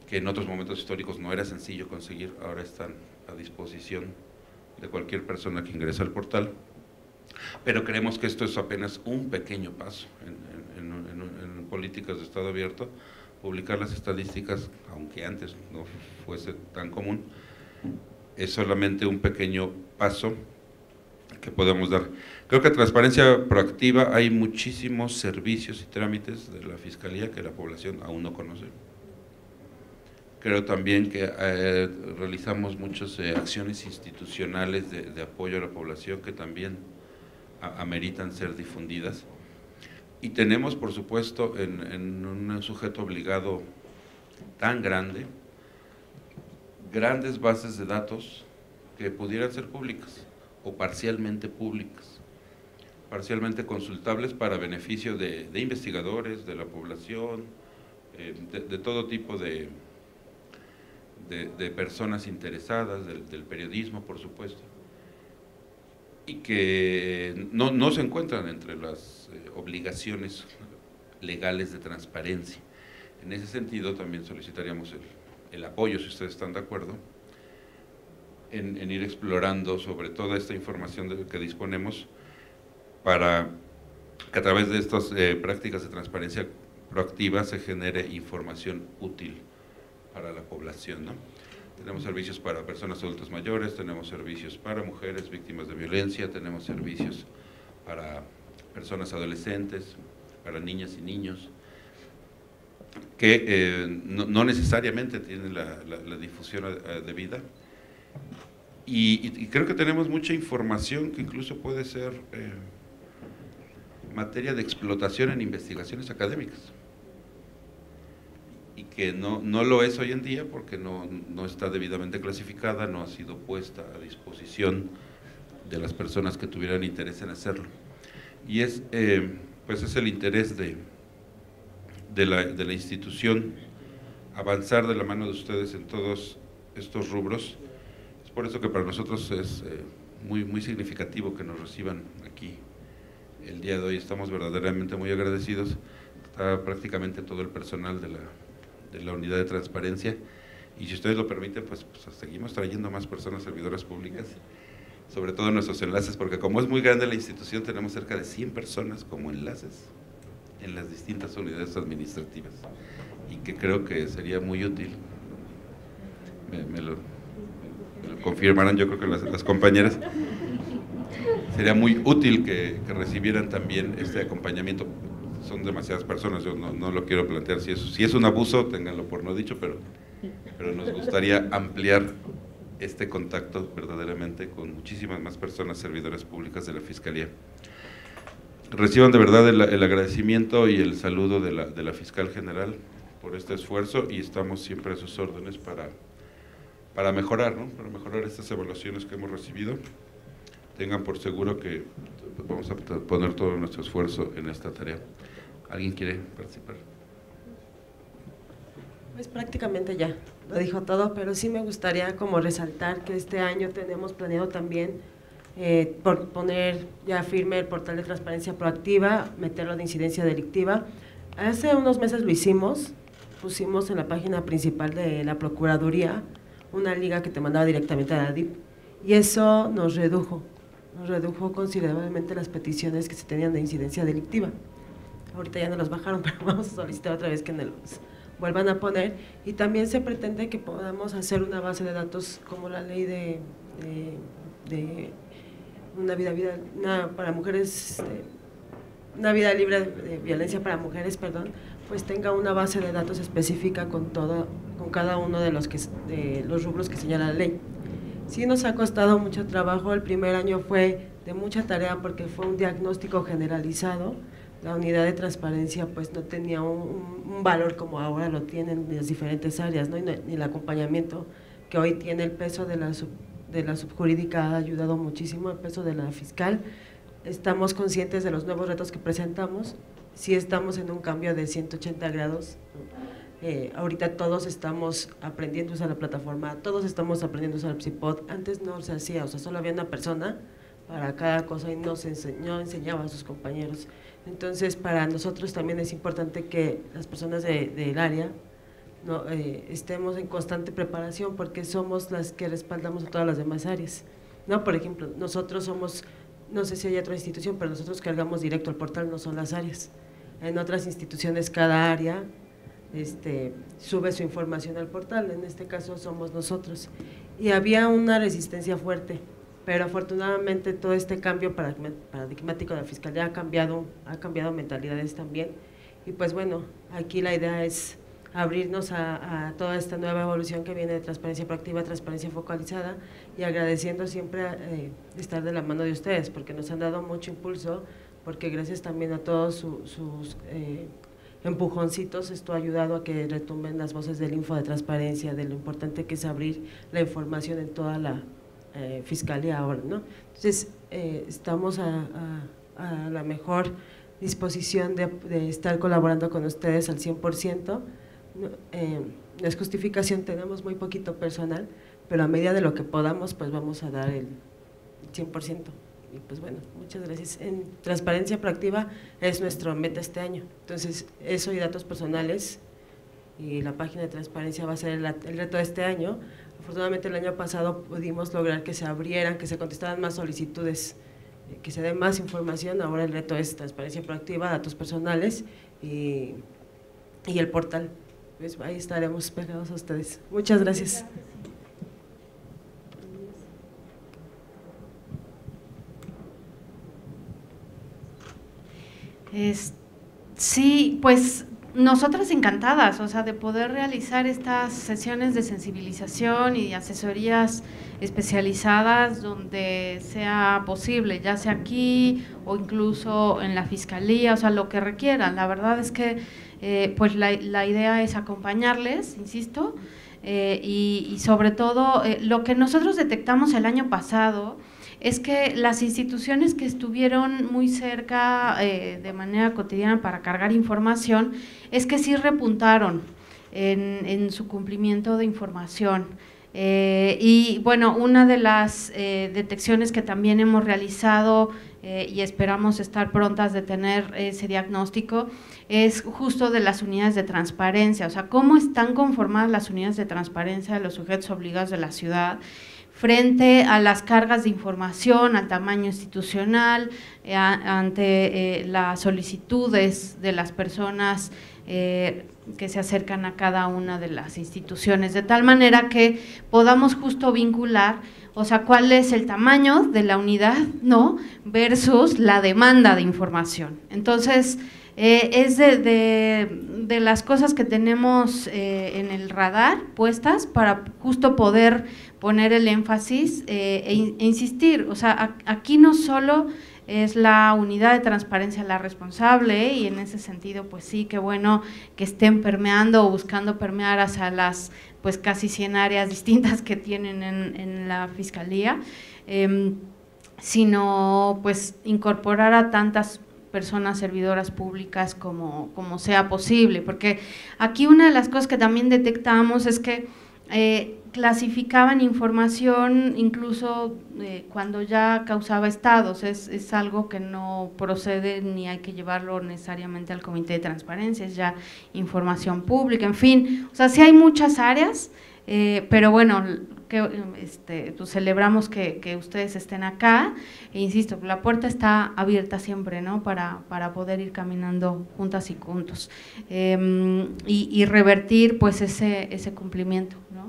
que en otros momentos históricos no era sencillo conseguir, ahora están a disposición de cualquier persona que ingrese al portal. Pero creemos que esto es apenas un pequeño paso en políticas de Estado abierto. Publicar las estadísticas, aunque antes no fuese tan común, es solamente un pequeño paso que podemos dar. Creo que transparencia proactiva, hay muchísimos servicios y trámites de la Fiscalía que la población aún no conoce. Creo también que realizamos muchas acciones institucionales de apoyo a la población que también ameritan ser difundidas. Y tenemos, por supuesto, en un sujeto obligado tan grande, grandes bases de datos que pudieran ser públicas o parcialmente públicas, parcialmente consultables para beneficio de investigadores, de la población, de todo tipo de personas interesadas, del periodismo, por supuesto, y que no se encuentran entre las obligaciones legales de transparencia. En ese sentido también solicitaríamos el apoyo, si ustedes están de acuerdo, en ir explorando sobre toda esta información de que disponemos para que a través de estas prácticas de transparencia proactiva se genere información útil para la población, ¿no? Tenemos servicios para personas adultas mayores, tenemos servicios para mujeres víctimas de violencia, tenemos servicios para personas adolescentes, para niñas y niños, que no necesariamente tienen la difusión debida. Y creo que tenemos mucha información que incluso puede ser materia de explotación en investigaciones académicas, y que no lo es hoy en día porque no está debidamente clasificada, no ha sido puesta a disposición de las personas que tuvieran interés en hacerlo. Y pues es el interés de la institución avanzar de la mano de ustedes en todos estos rubros. Es por eso que para nosotros es muy significativo que nos reciban aquí el día de hoy. Estamos verdaderamente muy agradecidos. Está prácticamente todo el personal de la unidad de transparencia, y si ustedes lo permiten, pues seguimos trayendo más personas servidoras públicas, sobre todo nuestros enlaces, porque como es muy grande la institución, tenemos cerca de 100 personas como enlaces en las distintas unidades administrativas, y que creo que sería muy útil, me lo confirmarán, yo creo que las compañeras, sería muy útil que recibieran también este acompañamiento. Son demasiadas personas, yo no lo quiero plantear, si es un abuso, ténganlo por no dicho, pero nos gustaría ampliar este contacto verdaderamente con muchísimas más personas servidoras públicas de la Fiscalía. Reciban de verdad el agradecimiento y el saludo de la Fiscal General por este esfuerzo, y estamos siempre a sus órdenes para mejorar, ¿no? Para mejorar estas evaluaciones que hemos recibido. Tengan por seguro que vamos a poner todo nuestro esfuerzo en esta tarea. ¿Alguien quiere participar? Pues prácticamente ya lo dijo todo, pero sí me gustaría como resaltar que este año tenemos planeado también por poner ya firme el portal de transparencia proactiva, meterlo de incidencia delictiva. Hace unos meses lo hicimos, pusimos en la página principal de la Procuraduría una liga que te mandaba directamente a la DIP, y eso nos redujo considerablemente las peticiones que se tenían de incidencia delictiva. Ahorita ya no las bajaron, pero vamos a solicitar otra vez que nos los vuelvan a poner, y también se pretende que podamos hacer una base de datos como la ley de para mujeres, una vida libre de violencia para mujeres, perdón, pues tenga una base de datos específica con cada uno de los rubros que señala la ley. Sí nos ha costado mucho trabajo, el primer año fue de mucha tarea porque fue un diagnóstico generalizado. La unidad de transparencia pues no tenía un valor como ahora lo tienen en las diferentes áreas, ¿no? Ni el acompañamiento que hoy tiene. El peso de la subjurídica ha ayudado muchísimo, el peso de la fiscal. Estamos conscientes de los nuevos retos que presentamos, sí estamos en un cambio de 180 grados, ahorita todos estamos aprendiendo a usar la plataforma, todos estamos aprendiendo a usar el PSIPOD. Antes no se hacía, o sea, solo había una persona para cada cosa y no enseñaba a sus compañeros. Entonces, para nosotros también es importante que las personas del área estemos en constante preparación, porque somos las que respaldamos a todas las demás áreas, ¿no? Por ejemplo, nosotros somos, no sé si hay otra institución, pero nosotros cargamos directo al portal, no son las áreas. En otras instituciones cada área sube su información al portal, en este caso somos nosotros. Y había una resistencia fuerte, pero afortunadamente todo este cambio paradigmático de la Fiscalía ha cambiado mentalidades también, y pues bueno, aquí la idea es abrirnos a toda esta nueva evolución que viene de transparencia proactiva, transparencia focalizada, y agradeciendo siempre estar de la mano de ustedes, porque nos han dado mucho impulso, porque gracias también a todos sus empujoncitos, esto ha ayudado a que retumben las voces del info de transparencia, de lo importante que es abrir la información en toda la Fiscalía ahora, ¿no? Entonces, estamos a la mejor disposición de estar colaborando con ustedes al 100%. No es justificación, tenemos muy poquito personal, pero a medida de lo que podamos, pues vamos a dar el 100%. Y pues bueno, muchas gracias. En transparencia proactiva es nuestro meta este año, entonces eso y datos personales y la página de transparencia va a ser el reto de este año. Afortunadamente el año pasado pudimos lograr que se abrieran, que se contestaran más solicitudes, que se dé más información. Ahora el reto es transparencia proactiva, datos personales y el portal. Pues ahí estaremos pegados a ustedes. Muchas gracias. Sí, pues nosotras encantadas, o sea, de poder realizar estas sesiones de sensibilización y asesorías especializadas donde sea posible, ya sea aquí o incluso en la Fiscalía, o sea, lo que requieran. La verdad es que pues la idea es acompañarles, insisto, y sobre todo lo que nosotros detectamos el año pasado es que las instituciones que estuvieron muy cerca de manera cotidiana para cargar información, es que sí repuntaron en su cumplimiento de información. Y bueno, una de las detecciones que también hemos realizado y esperamos estar prontas de tener ese diagnóstico es justo de las unidades de transparencia, o sea, cómo están conformadas las unidades de transparencia de los sujetos obligados de la ciudad frente a las cargas de información, al tamaño institucional, ante las solicitudes de las personas que se acercan a cada una de las instituciones, de tal manera que podamos justo vincular, o sea, cuál es el tamaño de la unidad, ¿no?, versus la demanda de información. Entonces, es de las cosas que tenemos en el radar puestas para justo poder poner el énfasis e insistir, o sea, aquí no solo es la unidad de transparencia la responsable, y en ese sentido pues sí, qué bueno que estén permeando o buscando permear hacia las pues casi 100 áreas distintas que tienen en la Fiscalía, sino pues incorporar a tantas personas servidoras públicas como sea posible, porque aquí una de las cosas que también detectamos es que clasificaban información incluso cuando ya causaba estados, es algo que no procede ni hay que llevarlo necesariamente al Comité de Transparencia, es ya información pública, en fin, o sea, sí hay muchas áreas, pero bueno, pues celebramos que ustedes estén acá, e insisto, la puerta está abierta siempre, ¿no?, para poder ir caminando juntas y juntos, y revertir pues ese cumplimiento, ¿no?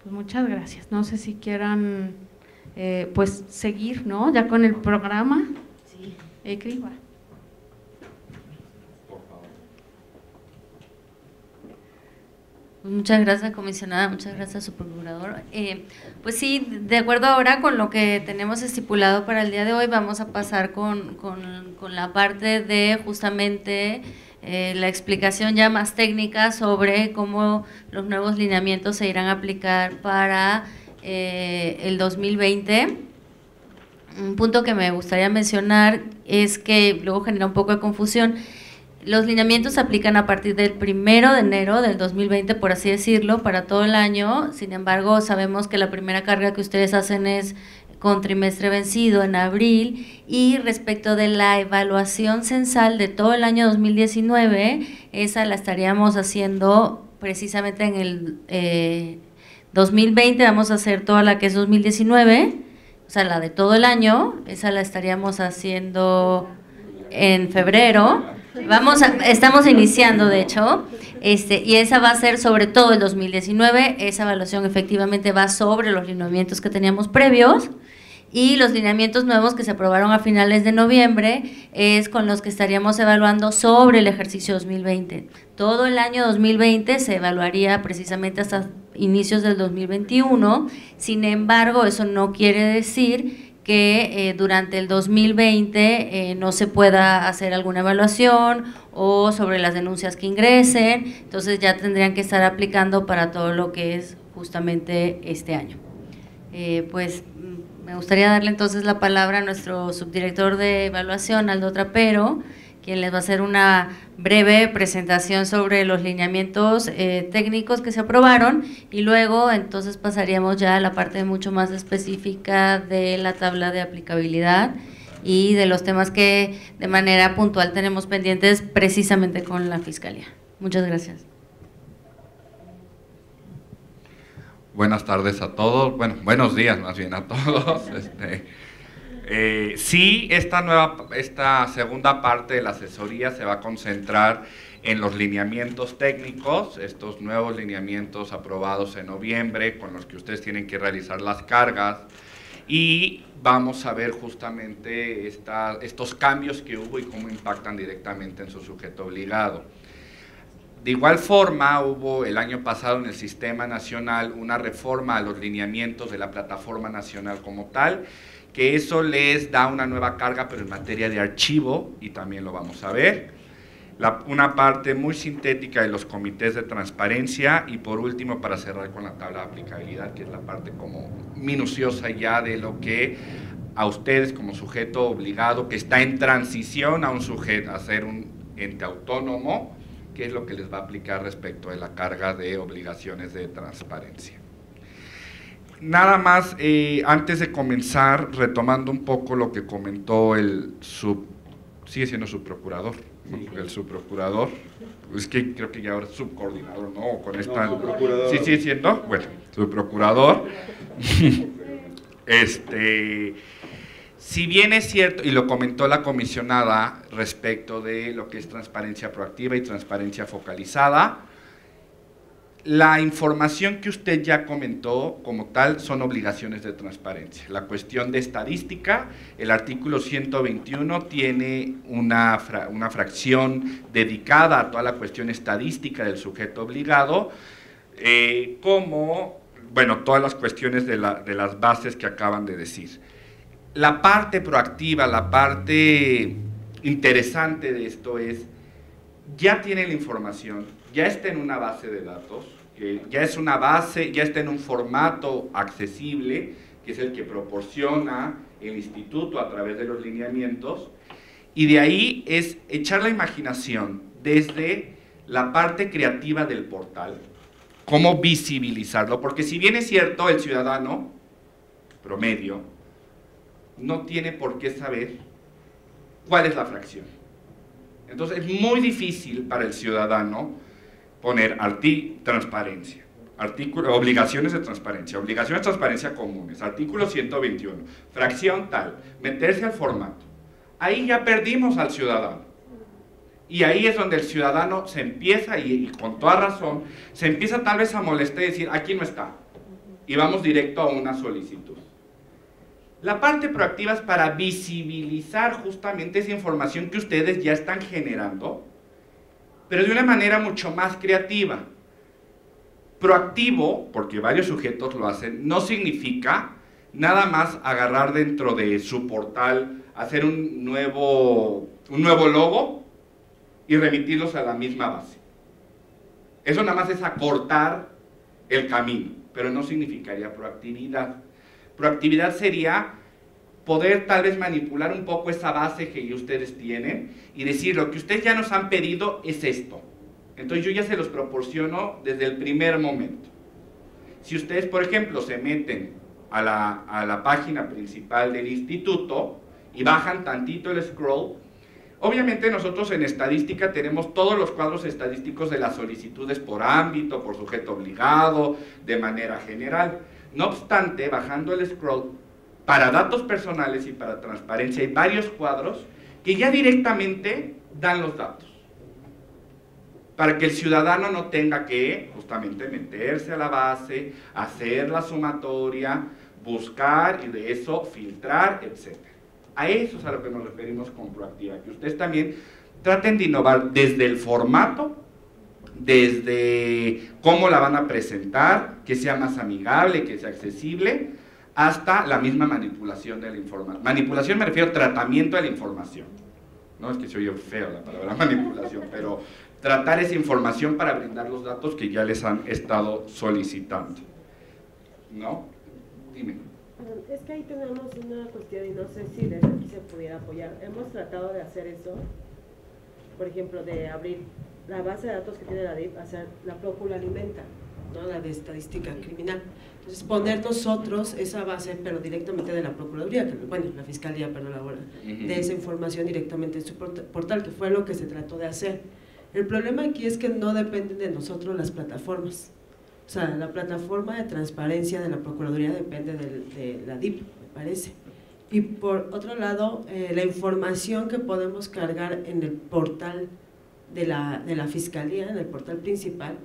Pues muchas gracias. No sé si quieran pues seguir, ¿no? Ya con el programa. Sí. Escriba. Muchas gracias, comisionada, muchas gracias, su procurador. Pues sí, de acuerdo ahora con lo que tenemos estipulado para el día de hoy, vamos a pasar con la parte de justamente la explicación ya más técnica sobre cómo los nuevos lineamientos se irán a aplicar para el 2020. Un punto que me gustaría mencionar es que luego genera un poco de confusión. Los lineamientos se aplican a partir del 1 de enero del 2020, por así decirlo, para todo el año. Sin embargo, sabemos que la primera carga que ustedes hacen es con trimestre vencido en abril, y respecto de la evaluación censal de todo el año 2019, esa la estaríamos haciendo precisamente en el 2020, vamos a hacer toda la que es 2019, o sea, la de todo el año, esa la estaríamos haciendo en febrero. Estamos iniciando, de hecho, y esa va a ser sobre todo el 2019. Esa evaluación efectivamente va sobre los lineamientos que teníamos previos, y los lineamientos nuevos que se aprobaron a finales de noviembre es con los que estaríamos evaluando sobre el ejercicio 2020. Todo el año 2020 se evaluaría precisamente hasta inicios del 2021. Sin embargo, eso no quiere decir que durante el 2020 no se pueda hacer alguna evaluación o sobre las denuncias que ingresen. Entonces ya tendrían que estar aplicando para todo lo que es justamente este año. Pues me gustaría darle entonces la palabra a nuestro subdirector de evaluación, Aldo Trapero, quien les va a hacer una breve presentación sobre los lineamientos técnicos que se aprobaron, y luego entonces pasaríamos ya a la parte mucho más específica de la tabla de aplicabilidad y de los temas que de manera puntual tenemos pendientes precisamente con la Fiscalía. Muchas gracias. Buenas tardes a todos, bueno, buenos días más bien a todos. Sí, esta segunda parte de la asesoría se va a concentrar en los lineamientos técnicos, estos nuevos lineamientos aprobados en noviembre, con los que ustedes tienen que realizar las cargas, y vamos a ver justamente estos cambios que hubo y cómo impactan directamente en su sujeto obligado. De igual forma, hubo el año pasado en el Sistema Nacional una reforma a los lineamientos de la Plataforma Nacional como tal, que eso les da una nueva carga, pero en materia de archivo, y también lo vamos a ver. Una parte muy sintética de los comités de transparencia, y por último, para cerrar con la tabla de aplicabilidad, que es la parte como minuciosa ya de lo que a ustedes como sujeto obligado, que está en transición a ser un ente autónomo, que es lo que les va a aplicar respecto de la carga de obligaciones de transparencia. Nada más, antes de comenzar, retomando un poco lo que comentó sigue siendo subprocurador, ¿no? El subprocurador, es que creo que ya ahora es subcoordinador, ¿no? Con esta, subprocurador. Sí, sigue siendo, bueno, subprocurador. Si bien es cierto, y lo comentó la comisionada respecto de lo que es transparencia proactiva y transparencia focalizada, la información que usted ya comentó como tal son obligaciones de transparencia. La cuestión de estadística, el artículo 121 tiene una fracción dedicada a toda la cuestión estadística del sujeto obligado, como, bueno, todas las cuestiones de las bases que acaban de decir. La parte proactiva, la parte interesante de esto es, ya tiene la información, ya está en una base de datos, que ya es una base, ya está en un formato accesible, que es el que proporciona el instituto a través de los lineamientos, y de ahí es echar la imaginación desde la parte creativa del portal, cómo visibilizarlo, porque si bien es cierto, el ciudadano promedio no tiene por qué saber cuál es la fracción. Entonces es muy difícil para el ciudadano poner transparencia, obligaciones de transparencia comunes, artículo 121, fracción tal, meterse al formato. Ahí ya perdimos al ciudadano. Y ahí es donde el ciudadano se empieza, y con toda razón, se empieza tal vez a molestar y decir, aquí no está. Y vamos directo a una solicitud. La parte proactiva es para visibilizar justamente esa información que ustedes ya están generando, pero de una manera mucho más creativa. Proactivo, porque varios sujetos lo hacen, no significa nada más agarrar dentro de su portal, hacer un nuevo logo y remitirlos a la misma base. Eso nada más es acortar el camino, pero no significaría proactividad. Proactividad sería poder tal vez manipular un poco esa base que ustedes tienen y decir, lo que ustedes ya nos han pedido es esto. Entonces yo ya se los proporciono desde el primer momento. Si ustedes, por ejemplo, se meten a la página principal del instituto y bajan tantito el scroll, obviamente nosotros en estadística tenemos todos los cuadros estadísticos de las solicitudes por ámbito, por sujeto obligado, de manera general. No obstante, bajando el scroll, para datos personales y para transparencia hay varios cuadros que ya directamente dan los datos, para que el ciudadano no tenga que justamente meterse a la base, hacer la sumatoria, buscar y de eso filtrar, etc. A eso es a lo que nos referimos con proactiva, que ustedes también traten de innovar desde el formato, desde cómo la van a presentar, que sea más amigable, que sea accesible, hasta la misma manipulación de la información. Manipulación me refiero a tratamiento de la información. No es que se oye feo la palabra manipulación, pero tratar esa información para brindar los datos que ya les han estado solicitando. ¿No? Dime. Es que ahí tenemos una cuestión y no sé si desde aquí se pudiera apoyar. Hemos tratado de hacer eso, por ejemplo, de abrir la base de datos que tiene la DIP, hacer la Procul alimenta, ¿no? La de estadística criminal. Entonces poner nosotros esa base, pero directamente de la Procuraduría, bueno, la Fiscalía, perdón, ahora, de esa información directamente en su portal, que fue lo que se trató de hacer. El problema aquí es que no dependen de nosotros las plataformas. O sea, la plataforma de transparencia de la Procuraduría depende de la DIP, me parece. Y por otro lado, la información que podemos cargar en el portal de la Fiscalía, en el portal principal,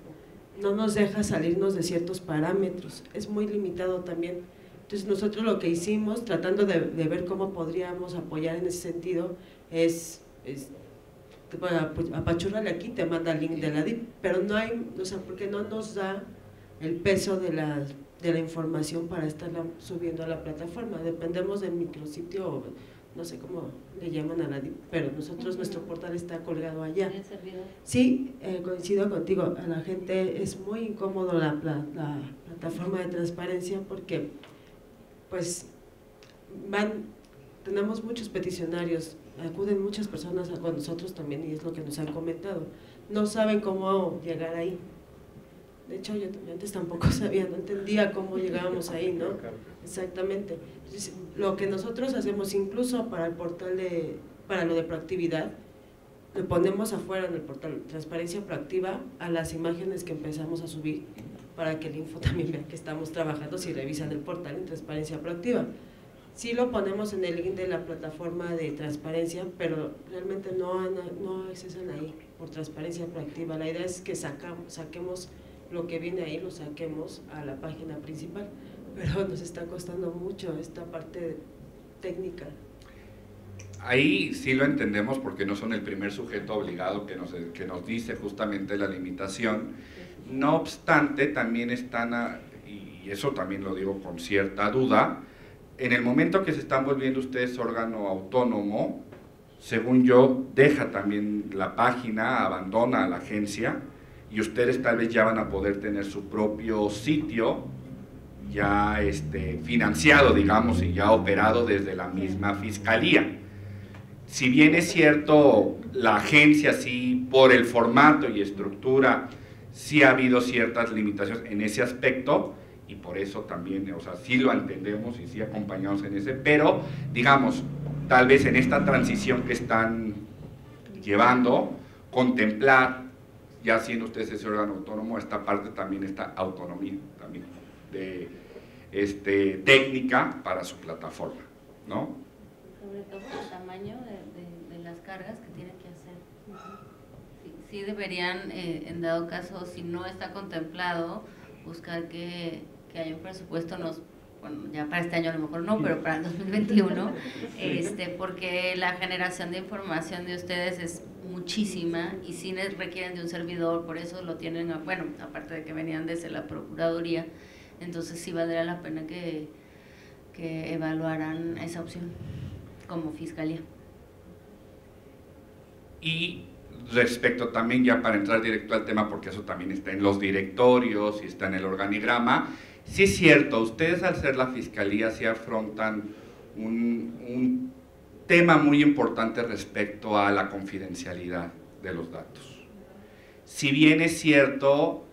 no nos deja salirnos de ciertos parámetros, es muy limitado también. Entonces nosotros lo que hicimos, tratando de ver cómo podríamos apoyar en ese sentido, es apachúrrale aquí, te manda el link de la DIP, pero no hay, o sea, porque no nos da el peso de la información para estarla subiendo a la plataforma. Dependemos del micrositio, no sé cómo le llaman a la DIP, pero nosotros, nuestro portal está colgado allá. Sí, coincido contigo, a la gente es muy incómodo la plataforma de transparencia porque pues tenemos muchos peticionarios, acuden muchas personas con nosotros también y es lo que nos han comentado, no saben cómo llegar ahí. De hecho, yo antes tampoco sabía, no entendía cómo llegábamos ahí, ¿no? Exactamente. Entonces, lo que nosotros hacemos, incluso para el portal para lo de proactividad, le ponemos afuera en el portal Transparencia Proactiva a las imágenes que empezamos a subir, para que el info también vea que estamos trabajando si revisan el portal en Transparencia Proactiva. Sí lo ponemos en el link de la plataforma de transparencia, pero realmente no accesan ahí por Transparencia Proactiva. La idea es que saquemos lo que viene ahí, lo saquemos a la página principal, pero nos está costando mucho esta parte técnica. Ahí sí lo entendemos porque no son el primer sujeto obligado que nos dice justamente la limitación. No obstante, también están, y eso también lo digo con cierta duda, en el momento que se están volviendo ustedes órgano autónomo, según yo, deja también la página, abandona a la agencia, y ustedes tal vez ya van a poder tener su propio sitio ya financiado, digamos, y ya operado desde la misma Fiscalía. Si bien es cierto, la agencia sí, por el formato y estructura, sí ha habido ciertas limitaciones en ese aspecto, y por eso también, o sea, sí lo entendemos y sí acompañamos en ese, pero, digamos, tal vez en esta transición que están llevando, contemplar, ya siendo ustedes ese órgano autónomo, esta parte también, esta autonomía también de técnica para su plataforma, ¿no? Sobre todo el tamaño de las cargas que tienen que hacer. Sí deberían, en dado caso, si no está contemplado, buscar que haya un presupuesto bueno, ya para este año a lo mejor no, pero para el 2021, porque la generación de información de ustedes es muchísima y sí requieren de un servidor, por eso lo tienen, bueno, aparte de que venían desde la Procuraduría, entonces sí valdría la pena que evaluaran esa opción como Fiscalía. Y respecto también, ya para entrar directo al tema, porque eso también está en los directorios y está en el organigrama, sí es cierto, ustedes al ser la Fiscalía sí afrontan un tema muy importante respecto a la confidencialidad de los datos. Si bien es cierto,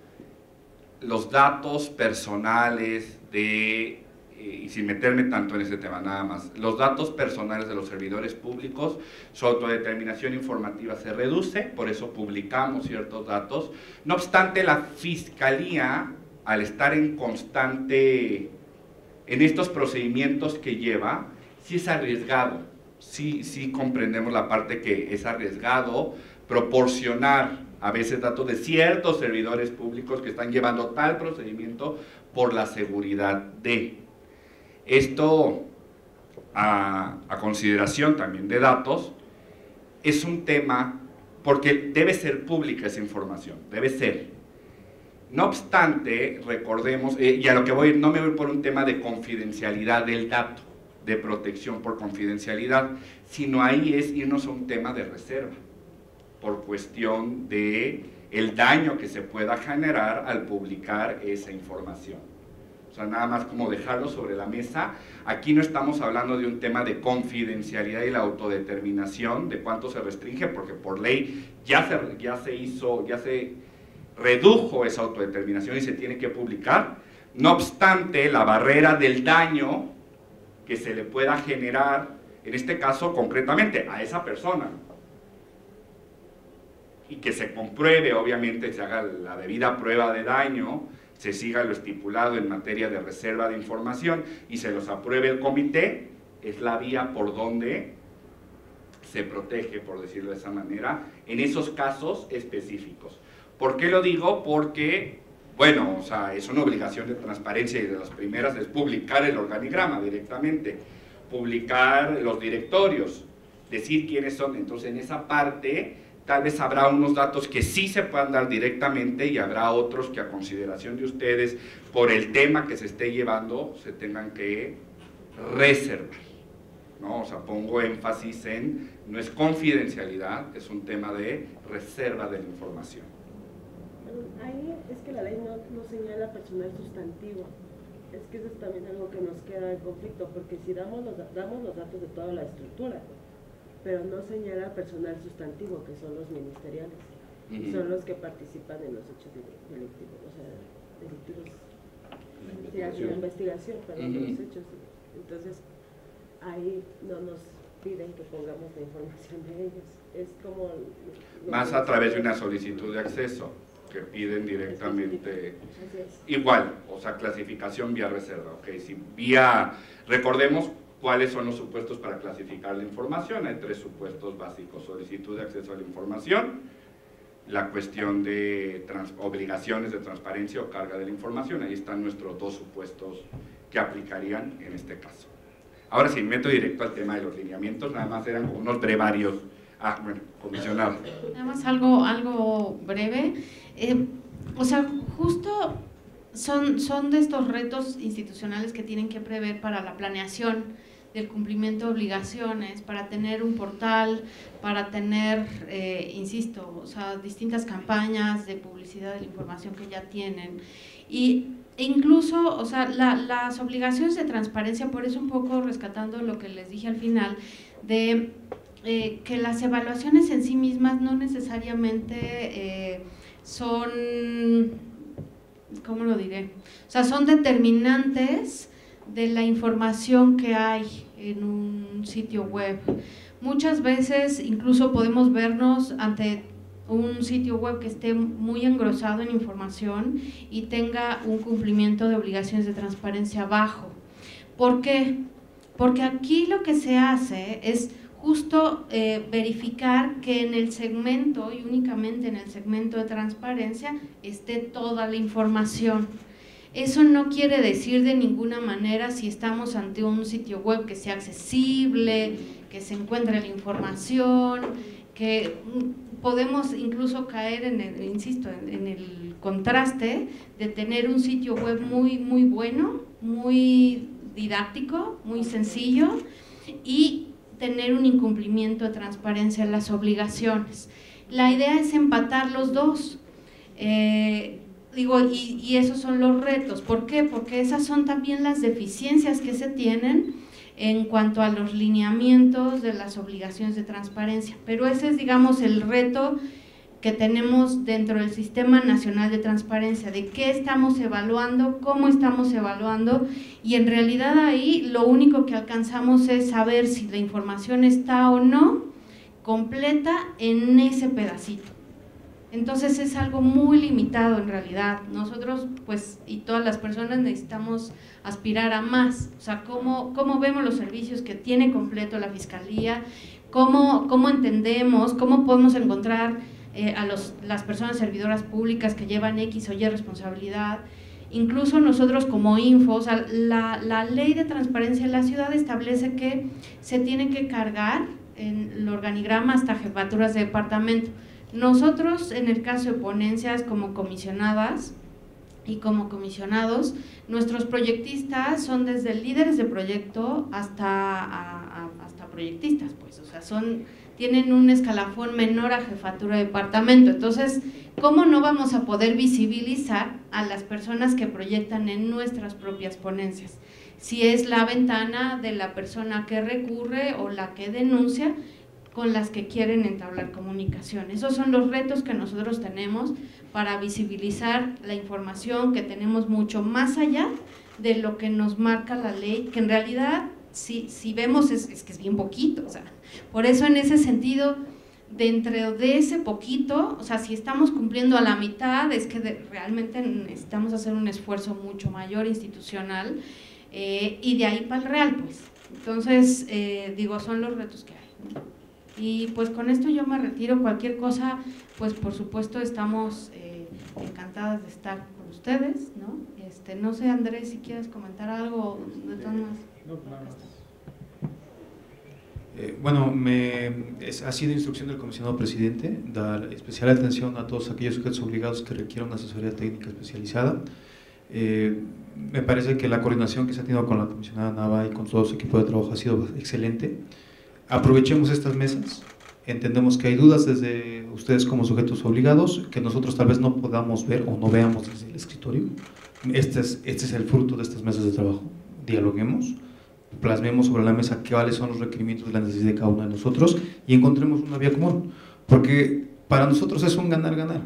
los datos personales y sin meterme tanto en ese tema nada más, los datos personales de los servidores públicos, su autodeterminación informativa se reduce, por eso publicamos ciertos datos. No obstante, la Fiscalía, al estar en estos procedimientos que lleva, sí es arriesgado, sí comprendemos la parte que es arriesgado proporcionar a veces datos de ciertos servidores públicos que están llevando tal procedimiento por la seguridad de... Esto, a consideración también de datos, es un tema porque debe ser pública esa información, debe ser. No obstante, recordemos, y a lo que voy, no me voy por un tema de confidencialidad del dato, de protección por confidencialidad, sino ahí es irnos a un tema de reserva, por cuestión de el daño que se pueda generar al publicar esa información. O sea, nada más como dejarlo sobre la mesa. Aquí no estamos hablando de un tema de confidencialidad y la autodeterminación, de cuánto se restringe, porque por ley ya se redujo esa autodeterminación y se tiene que publicar. No obstante, la barrera del daño que se le pueda generar, en este caso concretamente a esa persona, y que se compruebe, obviamente, se haga la debida prueba de daño, se siga lo estipulado en materia de reserva de información y se los apruebe el comité, es la vía por donde se protege, por decirlo de esa manera, en esos casos específicos. ¿Por qué lo digo? Porque, bueno, o sea, es una obligación de transparencia y de las primeras es publicar el organigrama directamente, publicar los directorios, decir quiénes son. Entonces, en esa parte tal vez habrá unos datos que sí se puedan dar directamente y habrá otros que a consideración de ustedes, por el tema que se esté llevando, se tengan que reservar, ¿no? O sea, pongo énfasis en, no es confidencialidad, es un tema de reserva de la información. Ahí es que la ley no señala personal sustantivo. Es que eso es también algo que nos queda en conflicto, porque si damos los datos de toda la estructura, pero no señala personal sustantivo, que son los ministeriales, y son los que participan en los hechos delictivos, o sea, delictivos, la investigación, perdón, de los hechos. Entonces, ahí no nos piden que pongamos la información de ellos, es como... Más a través de una solicitud de acceso, que piden directamente, igual, o sea, clasificación vía reserva, ok, si vía, recordemos, ¿cuáles son los supuestos para clasificar la información? Hay 3 supuestos básicos: solicitud de acceso a la información, la cuestión de obligaciones de transparencia o carga de la información. Ahí están nuestros 2 supuestos que aplicarían en este caso. Ahora sí, meto directo al tema de los lineamientos, nada más eran como unos brevarios. Bueno, comisionado. Nada más algo breve. O sea, justo son de estos retos institucionales que tienen que prever para la planeación del cumplimiento de obligaciones, para tener un portal, para tener, insisto, o sea, distintas campañas de publicidad de la información que ya tienen. E incluso, o sea, las obligaciones de transparencia, por eso un poco rescatando lo que les dije al final, de que las evaluaciones en sí mismas no necesariamente son, ¿cómo lo diré? O sea, son determinantes de la información que hay en un sitio web. Muchas veces incluso podemos vernos ante un sitio web que esté muy engrosado en información y tenga un cumplimiento de obligaciones de transparencia bajo. ¿Por qué? Porque aquí lo que se hace es justo verificar que en el segmento, y únicamente en el segmento de transparencia, esté toda la información. Eso no quiere decir de ninguna manera si estamos ante un sitio web que sea accesible, que se encuentre la información, que podemos incluso caer en el, insisto, en el contraste de tener un sitio web muy bueno, muy didáctico, muy sencillo, y tener un incumplimiento de transparencia en las obligaciones. La idea es empatar los dos. Y esos son los retos. ¿Por qué? Porque esas son también las deficiencias que se tienen en cuanto a los lineamientos de las obligaciones de transparencia. Pero ese es, digamos, el reto que tenemos dentro del Sistema Nacional de Transparencia, de qué estamos evaluando, cómo estamos evaluando, y en realidad ahí lo único que alcanzamos es saber si la información está o no completa en ese pedacito. Entonces es algo muy limitado en realidad. Nosotros, pues, y todas las personas necesitamos aspirar a más. O sea, cómo vemos los servicios que tiene completo la Fiscalía, cómo entendemos, cómo podemos encontrar a las personas servidoras públicas que llevan X o Y responsabilidad. Incluso nosotros como Info, o sea, la ley de transparencia en la ciudad establece que se tiene que cargar en el organigrama hasta jefaturas de departamento. Nosotros, en el caso de ponencias como comisionadas y como comisionados, nuestros proyectistas son desde líderes de proyecto hasta proyectistas, pues, o sea, tienen un escalafón menor a jefatura de departamento. Entonces, ¿cómo no vamos a poder visibilizar a las personas que proyectan en nuestras propias ponencias? Si es la ventana de la persona que recurre o la que denuncia, con las que quieren entablar comunicación. Esos son los retos que nosotros tenemos para visibilizar la información que tenemos mucho más allá de lo que nos marca la ley, que en realidad, si vemos, es que es bien poquito. O sea, por eso en ese sentido, dentro de ese poquito, o sea, si estamos cumpliendo a la mitad, es que realmente necesitamos hacer un esfuerzo mucho mayor institucional, y de ahí para el real, pues. Entonces, son los retos que hay, ¿no? Y pues con esto yo me retiro. Cualquier cosa, pues por supuesto estamos encantadas de estar con ustedes, ¿no? No sé, Andrés, si quieres comentar algo de todas maneras. Bueno, ha sido instrucción del comisionado presidente dar especial atención a todos aquellos sujetos obligados que requieran una asesoría técnica especializada. Me parece que la coordinación que se ha tenido con la comisionada Nava y con todo su equipo de trabajo ha sido excelente. Aprovechemos estas mesas. Entendemos que hay dudas desde ustedes como sujetos obligados que nosotros tal vez no podamos ver o no veamos desde el escritorio. Este es el fruto de estas mesas de trabajo. Dialoguemos, plasmemos sobre la mesa cuáles son los requerimientos de la necesidad de cada uno de nosotros y encontremos una vía común, porque para nosotros es un ganar-ganar.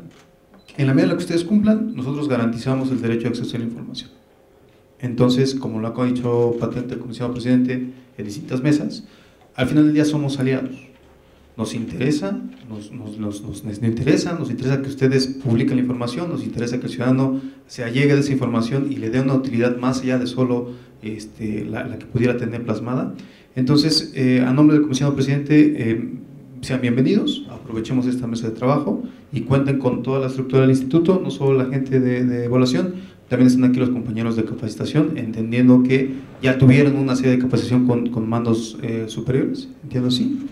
En la medida en la que ustedes cumplan, nosotros garantizamos el derecho de acceso a la información. Entonces, como lo ha dicho patente el comisionado presidente en distintas mesas, al final del día somos aliados. Nos interesa, nos interesa que ustedes publiquen la información, nos interesa que el ciudadano se allegue de esa información y le dé una utilidad más allá de solo la que pudiera tener plasmada. Entonces, a nombre del comisionado presidente, sean bienvenidos, aprovechemos esta mesa de trabajo y cuenten con toda la estructura del instituto, no solo la gente de evaluación. También están aquí los compañeros de capacitación, entendiendo que ya tuvieron una serie de capacitación con mandos superiores, entiendo así,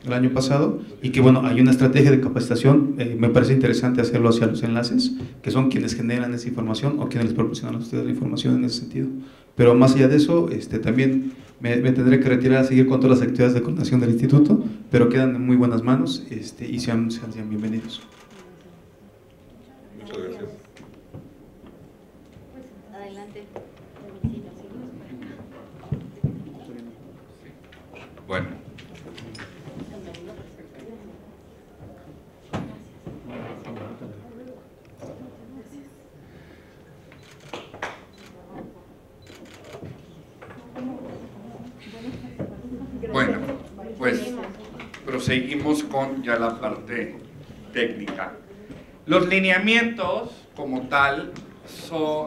el año pasado, y que bueno, hay una estrategia de capacitación. Me parece interesante hacerlo hacia los enlaces, que son quienes generan esa información o quienes les proporcionan a ustedes la información en ese sentido. Pero más allá de eso, también me tendré que retirar a seguir con todas las actividades de coordinación del instituto, pero quedan en muy buenas manos, y sean bienvenidos. Muchas gracias. Bueno. Bueno, pues proseguimos con ya la parte técnica. Los lineamientos como tal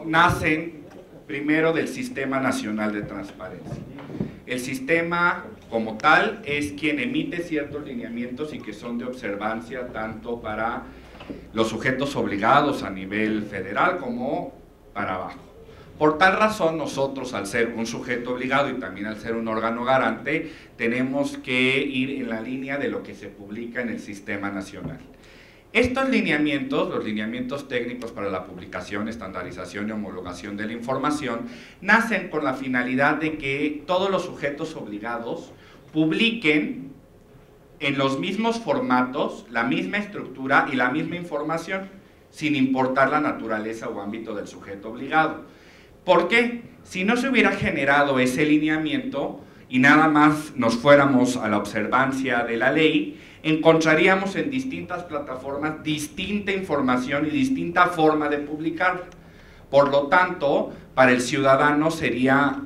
nacen primero del Sistema Nacional de Transparencia. El sistema como tal es quien emite ciertos lineamientos y que son de observancia tanto para los sujetos obligados a nivel federal como para abajo. Por tal razón, nosotros, al ser un sujeto obligado y también al ser un órgano garante, tenemos que ir en la línea de lo que se publica en el Sistema Nacional. Estos lineamientos, los lineamientos técnicos para la publicación, estandarización y homologación de la información, nacen con la finalidad de que todos los sujetos obligados publiquen en los mismos formatos, la misma estructura y la misma información, sin importar la naturaleza o ámbito del sujeto obligado. ¿Por qué? Si no se hubiera generado ese lineamiento y nada más nos fuéramos a la observancia de la ley, encontraríamos en distintas plataformas distinta información y distinta forma de publicar. Por lo tanto, para el ciudadano sería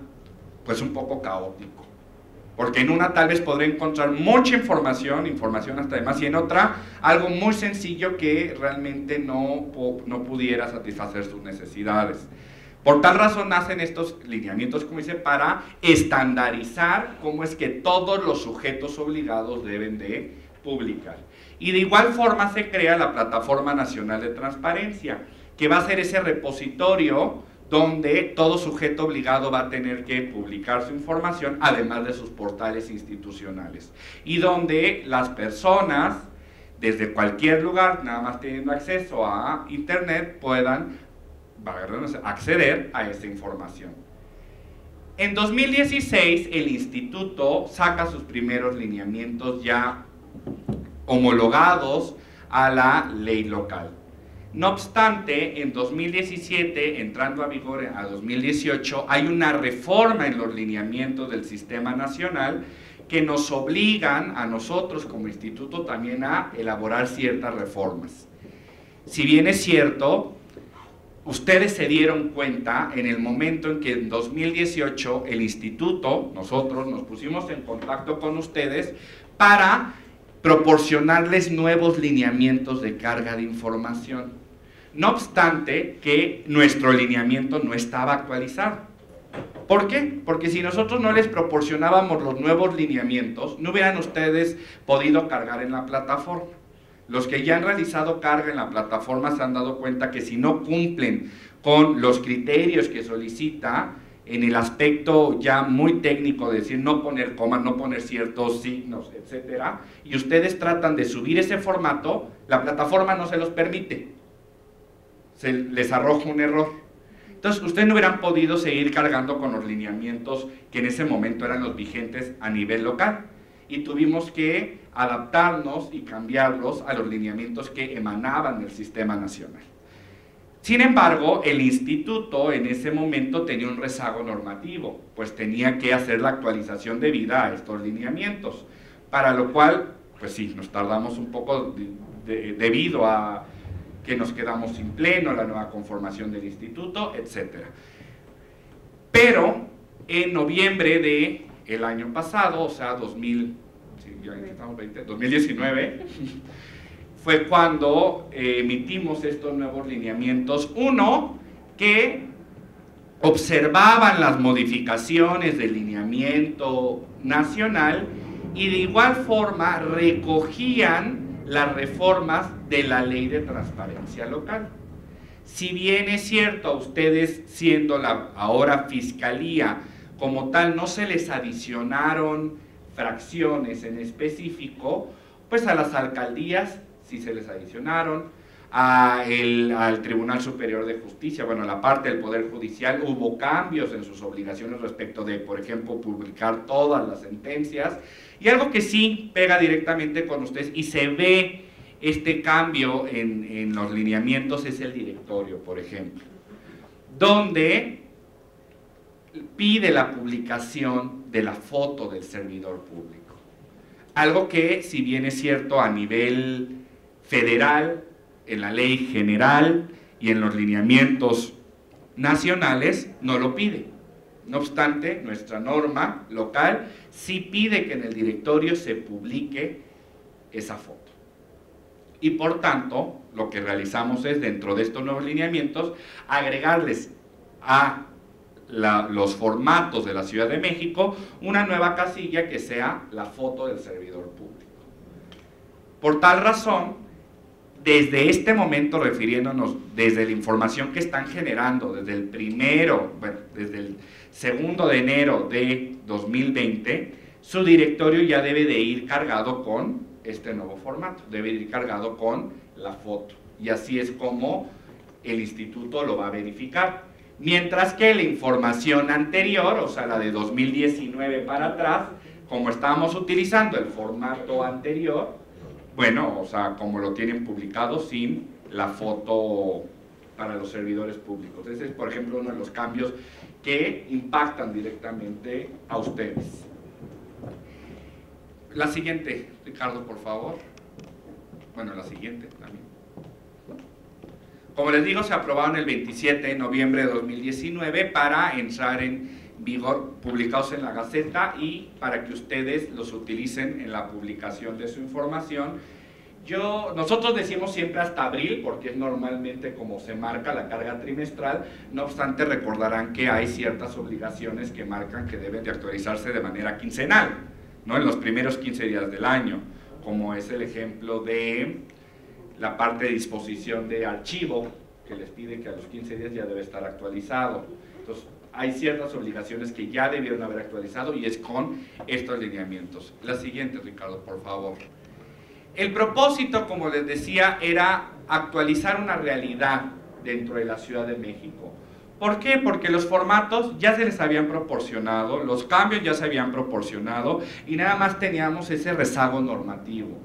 pues un poco caótico, porque en una tal vez podrá encontrar mucha información hasta además, y en otra algo muy sencillo que realmente no pudiera satisfacer sus necesidades. Por tal razón nacen estos lineamientos, como dice, para estandarizar cómo es que todos los sujetos obligados deben de publicar. Y de igual forma se crea la Plataforma Nacional de Transparencia, que va a ser ese repositorio donde todo sujeto obligado va a tener que publicar su información, además de sus portales institucionales, y donde las personas, desde cualquier lugar, nada más teniendo acceso a internet, puedan acceder a esa información. En 2016 el instituto saca sus primeros lineamientos ya homologados a la ley local. No obstante, en 2017, entrando a vigor a 2018, hay una reforma en los lineamientos del Sistema Nacional que nos obligan a nosotros como instituto también a elaborar ciertas reformas. Si bien es cierto, ustedes se dieron cuenta en el momento en que en 2018 el instituto, nosotros nos pusimos en contacto con ustedes para proporcionarles nuevos lineamientos de carga de información. No obstante que nuestro lineamiento no estaba actualizado. ¿Por qué? Porque si nosotros no les proporcionábamos los nuevos lineamientos, no hubieran ustedes podido cargar en la plataforma. Los que ya han realizado carga en la plataforma se han dado cuenta que si no cumplen con los criterios que solicita, en el aspecto ya muy técnico, de decir no poner comas, no poner ciertos signos, etcétera, y ustedes tratan de subir ese formato, la plataforma no se los permite, se les arroja un error. Entonces ustedes no hubieran podido seguir cargando con los lineamientos que en ese momento eran los vigentes a nivel local, y tuvimos que adaptarnos y cambiarlos a los lineamientos que emanaban del Sistema Nacional. Sin embargo, el instituto en ese momento tenía un rezago normativo, pues tenía que hacer la actualización debida a estos lineamientos, para lo cual, pues sí, nos tardamos un poco debido a que nos quedamos sin pleno, la nueva conformación del instituto, etc. Pero en noviembre del año pasado, o sea, 2019, fue cuando emitimos estos nuevos lineamientos. Uno, que observaban las modificaciones del lineamiento nacional y de igual forma recogían las reformas de la Ley de Transparencia Local. Si bien es cierto, a ustedes, siendo la ahora Fiscalía como tal, no se les adicionaron fracciones en específico, pues a las alcaldías sí se les adicionaron, al Tribunal Superior de Justicia, bueno, a la parte del Poder Judicial, hubo cambios en sus obligaciones respecto de, por ejemplo, publicar todas las sentencias, y algo que sí pega directamente con ustedes, y se ve este cambio en los lineamientos, es el directorio, por ejemplo, donde pide la publicación de la foto del servidor público. Algo que, si bien es cierto, a nivel federal, en la ley general y en los lineamientos nacionales, no lo pide. No obstante, nuestra norma local sí pide que en el directorio se publique esa foto. Y por tanto, lo que realizamos es, dentro de estos nuevos lineamientos, agregarles a los formatos de la Ciudad de México una nueva casilla que sea la foto del servidor público. Por tal razón, desde este momento, refiriéndonos desde la información que están generando, desde el desde el 2 de enero de 2020, su directorio ya debe de ir cargado con este nuevo formato, debe ir cargado con la foto, y así es como el instituto lo va a verificar. Mientras que la información anterior, o sea, la de 2019 para atrás, como estábamos utilizando el formato anterior, bueno, o sea, como lo tienen publicado sin la foto para los servidores públicos. Ese es, por ejemplo, uno de los cambios que impactan directamente a ustedes. La siguiente, Ricardo, por favor. Bueno, la siguiente también. Como les digo, se aprobaron el 27 de noviembre de 2019 para entrar en vigor, publicados en la Gaceta y para que ustedes los utilicen en la publicación de su información. Nosotros decimos siempre hasta abril, porque es normalmente como se marca la carga trimestral. No obstante, recordarán que hay ciertas obligaciones que marcan que deben de actualizarse de manera quincenal, ¿no? En los primeros 15 días del año, como es el ejemplo de la parte de disposición de archivo, que les pide que a los 15 días ya debe estar actualizado. Entonces, hay ciertas obligaciones que ya debieron haber actualizado y es con estos lineamientos. La siguiente, Ricardo, por favor. El propósito, como les decía, era actualizar una realidad dentro de la Ciudad de México. ¿Por qué? Porque los formatos ya se les habían proporcionado, los cambios ya se habían proporcionado y nada más teníamos ese rezago normativo.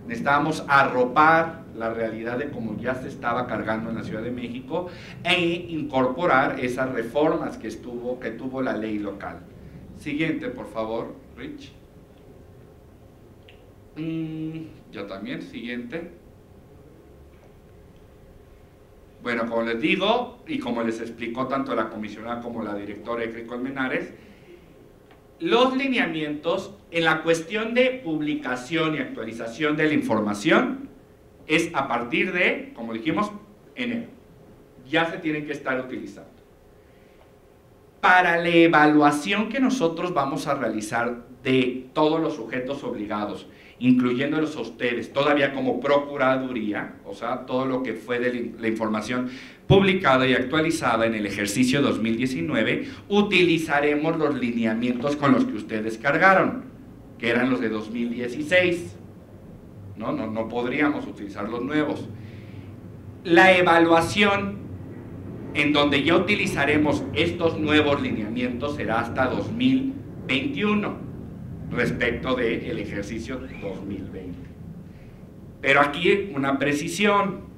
Necesitábamos arropar la realidad de cómo ya se estaba cargando en la Ciudad de México e incorporar esas reformas que tuvo la ley local. Siguiente, por favor, Rich. Yo también, siguiente. Bueno, como les digo, y como les explicó tanto la comisionada como la directora Ecri Colmenares, los lineamientos en la cuestión de publicación y actualización de la información es a partir de, como dijimos, enero. Ya se tienen que estar utilizando. Para la evaluación que nosotros vamos a realizar de todos los sujetos obligados, incluyéndolos a ustedes, todavía como Procuraduría, o sea, todo lo que fue de la información publicada y actualizada en el ejercicio 2019, utilizaremos los lineamientos con los que ustedes cargaron, que eran los de 2016. No podríamos utilizar los nuevos. La evaluación en donde ya utilizaremos estos nuevos lineamientos será hasta 2021 respecto del ejercicio 2020. Pero aquí una precisión.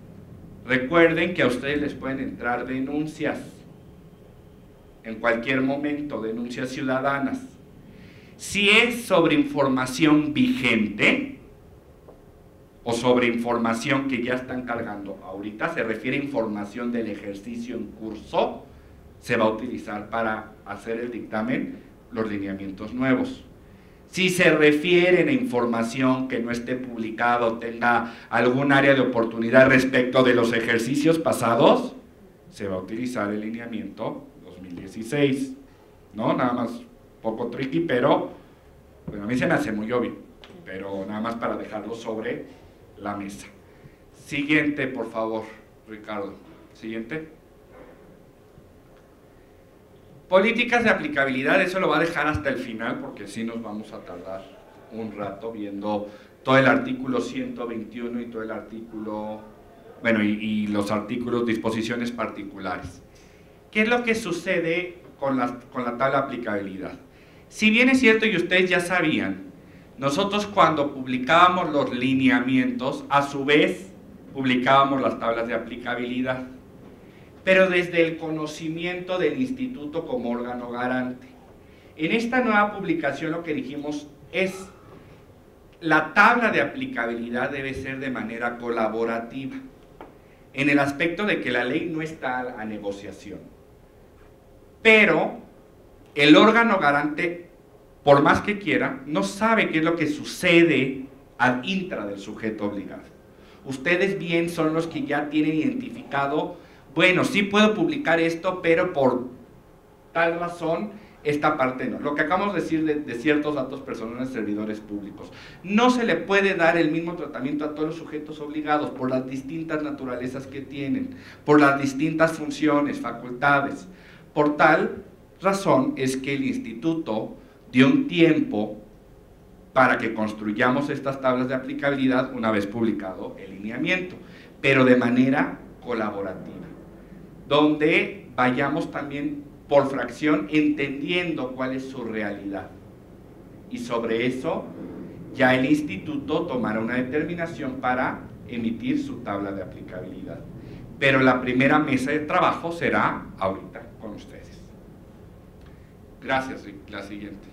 Recuerden que a ustedes les pueden entrar denuncias en cualquier momento, denuncias ciudadanas. Si es sobre información vigente o sobre información que ya están cargando ahorita, se refiere a información del ejercicio en curso, se va a utilizar para hacer el dictamen los lineamientos nuevos. Si se refieren a información que no esté publicado, tenga algún área de oportunidad respecto de los ejercicios pasados, se va a utilizar el lineamiento 2016. ¿No? Nada más poco tricky, pero bueno, a mí se me hace muy obvio, pero nada más para dejarlo sobre la mesa. Siguiente, por favor, Ricardo. Siguiente. Políticas de aplicabilidad, eso lo va a dejar hasta el final porque sí nos vamos a tardar un rato viendo todo el artículo 121 y todo el artículo, bueno, y los artículos, disposiciones particulares. ¿Qué es lo que sucede con la tabla de aplicabilidad? Si bien es cierto y ustedes ya sabían, nosotros cuando publicábamos los lineamientos, a su vez publicábamos las tablas de aplicabilidad, pero desde el conocimiento del instituto como órgano garante. En esta nueva publicación lo que dijimos es, la tabla de aplicabilidad debe ser de manera colaborativa, en el aspecto de que la ley no está a negociación. Pero el órgano garante, por más que quiera, no sabe qué es lo que sucede ad intra del sujeto obligado. Ustedes bien son los que ya tienen identificado, bueno, sí puedo publicar esto, pero por tal razón esta parte no. Lo que acabamos de decir de ciertos datos personales de servidores públicos. No se le puede dar el mismo tratamiento a todos los sujetos obligados por las distintas naturalezas que tienen, por las distintas funciones, facultades. Por tal razón es que el instituto dio un tiempo para que construyamos estas tablas de aplicabilidad una vez publicado el lineamiento, pero de manera colaborativa, donde vayamos también por fracción entendiendo cuál es su realidad, y sobre eso ya el instituto tomará una determinación para emitir su tabla de aplicabilidad, pero la primera mesa de trabajo será ahorita con ustedes. Gracias. La siguiente.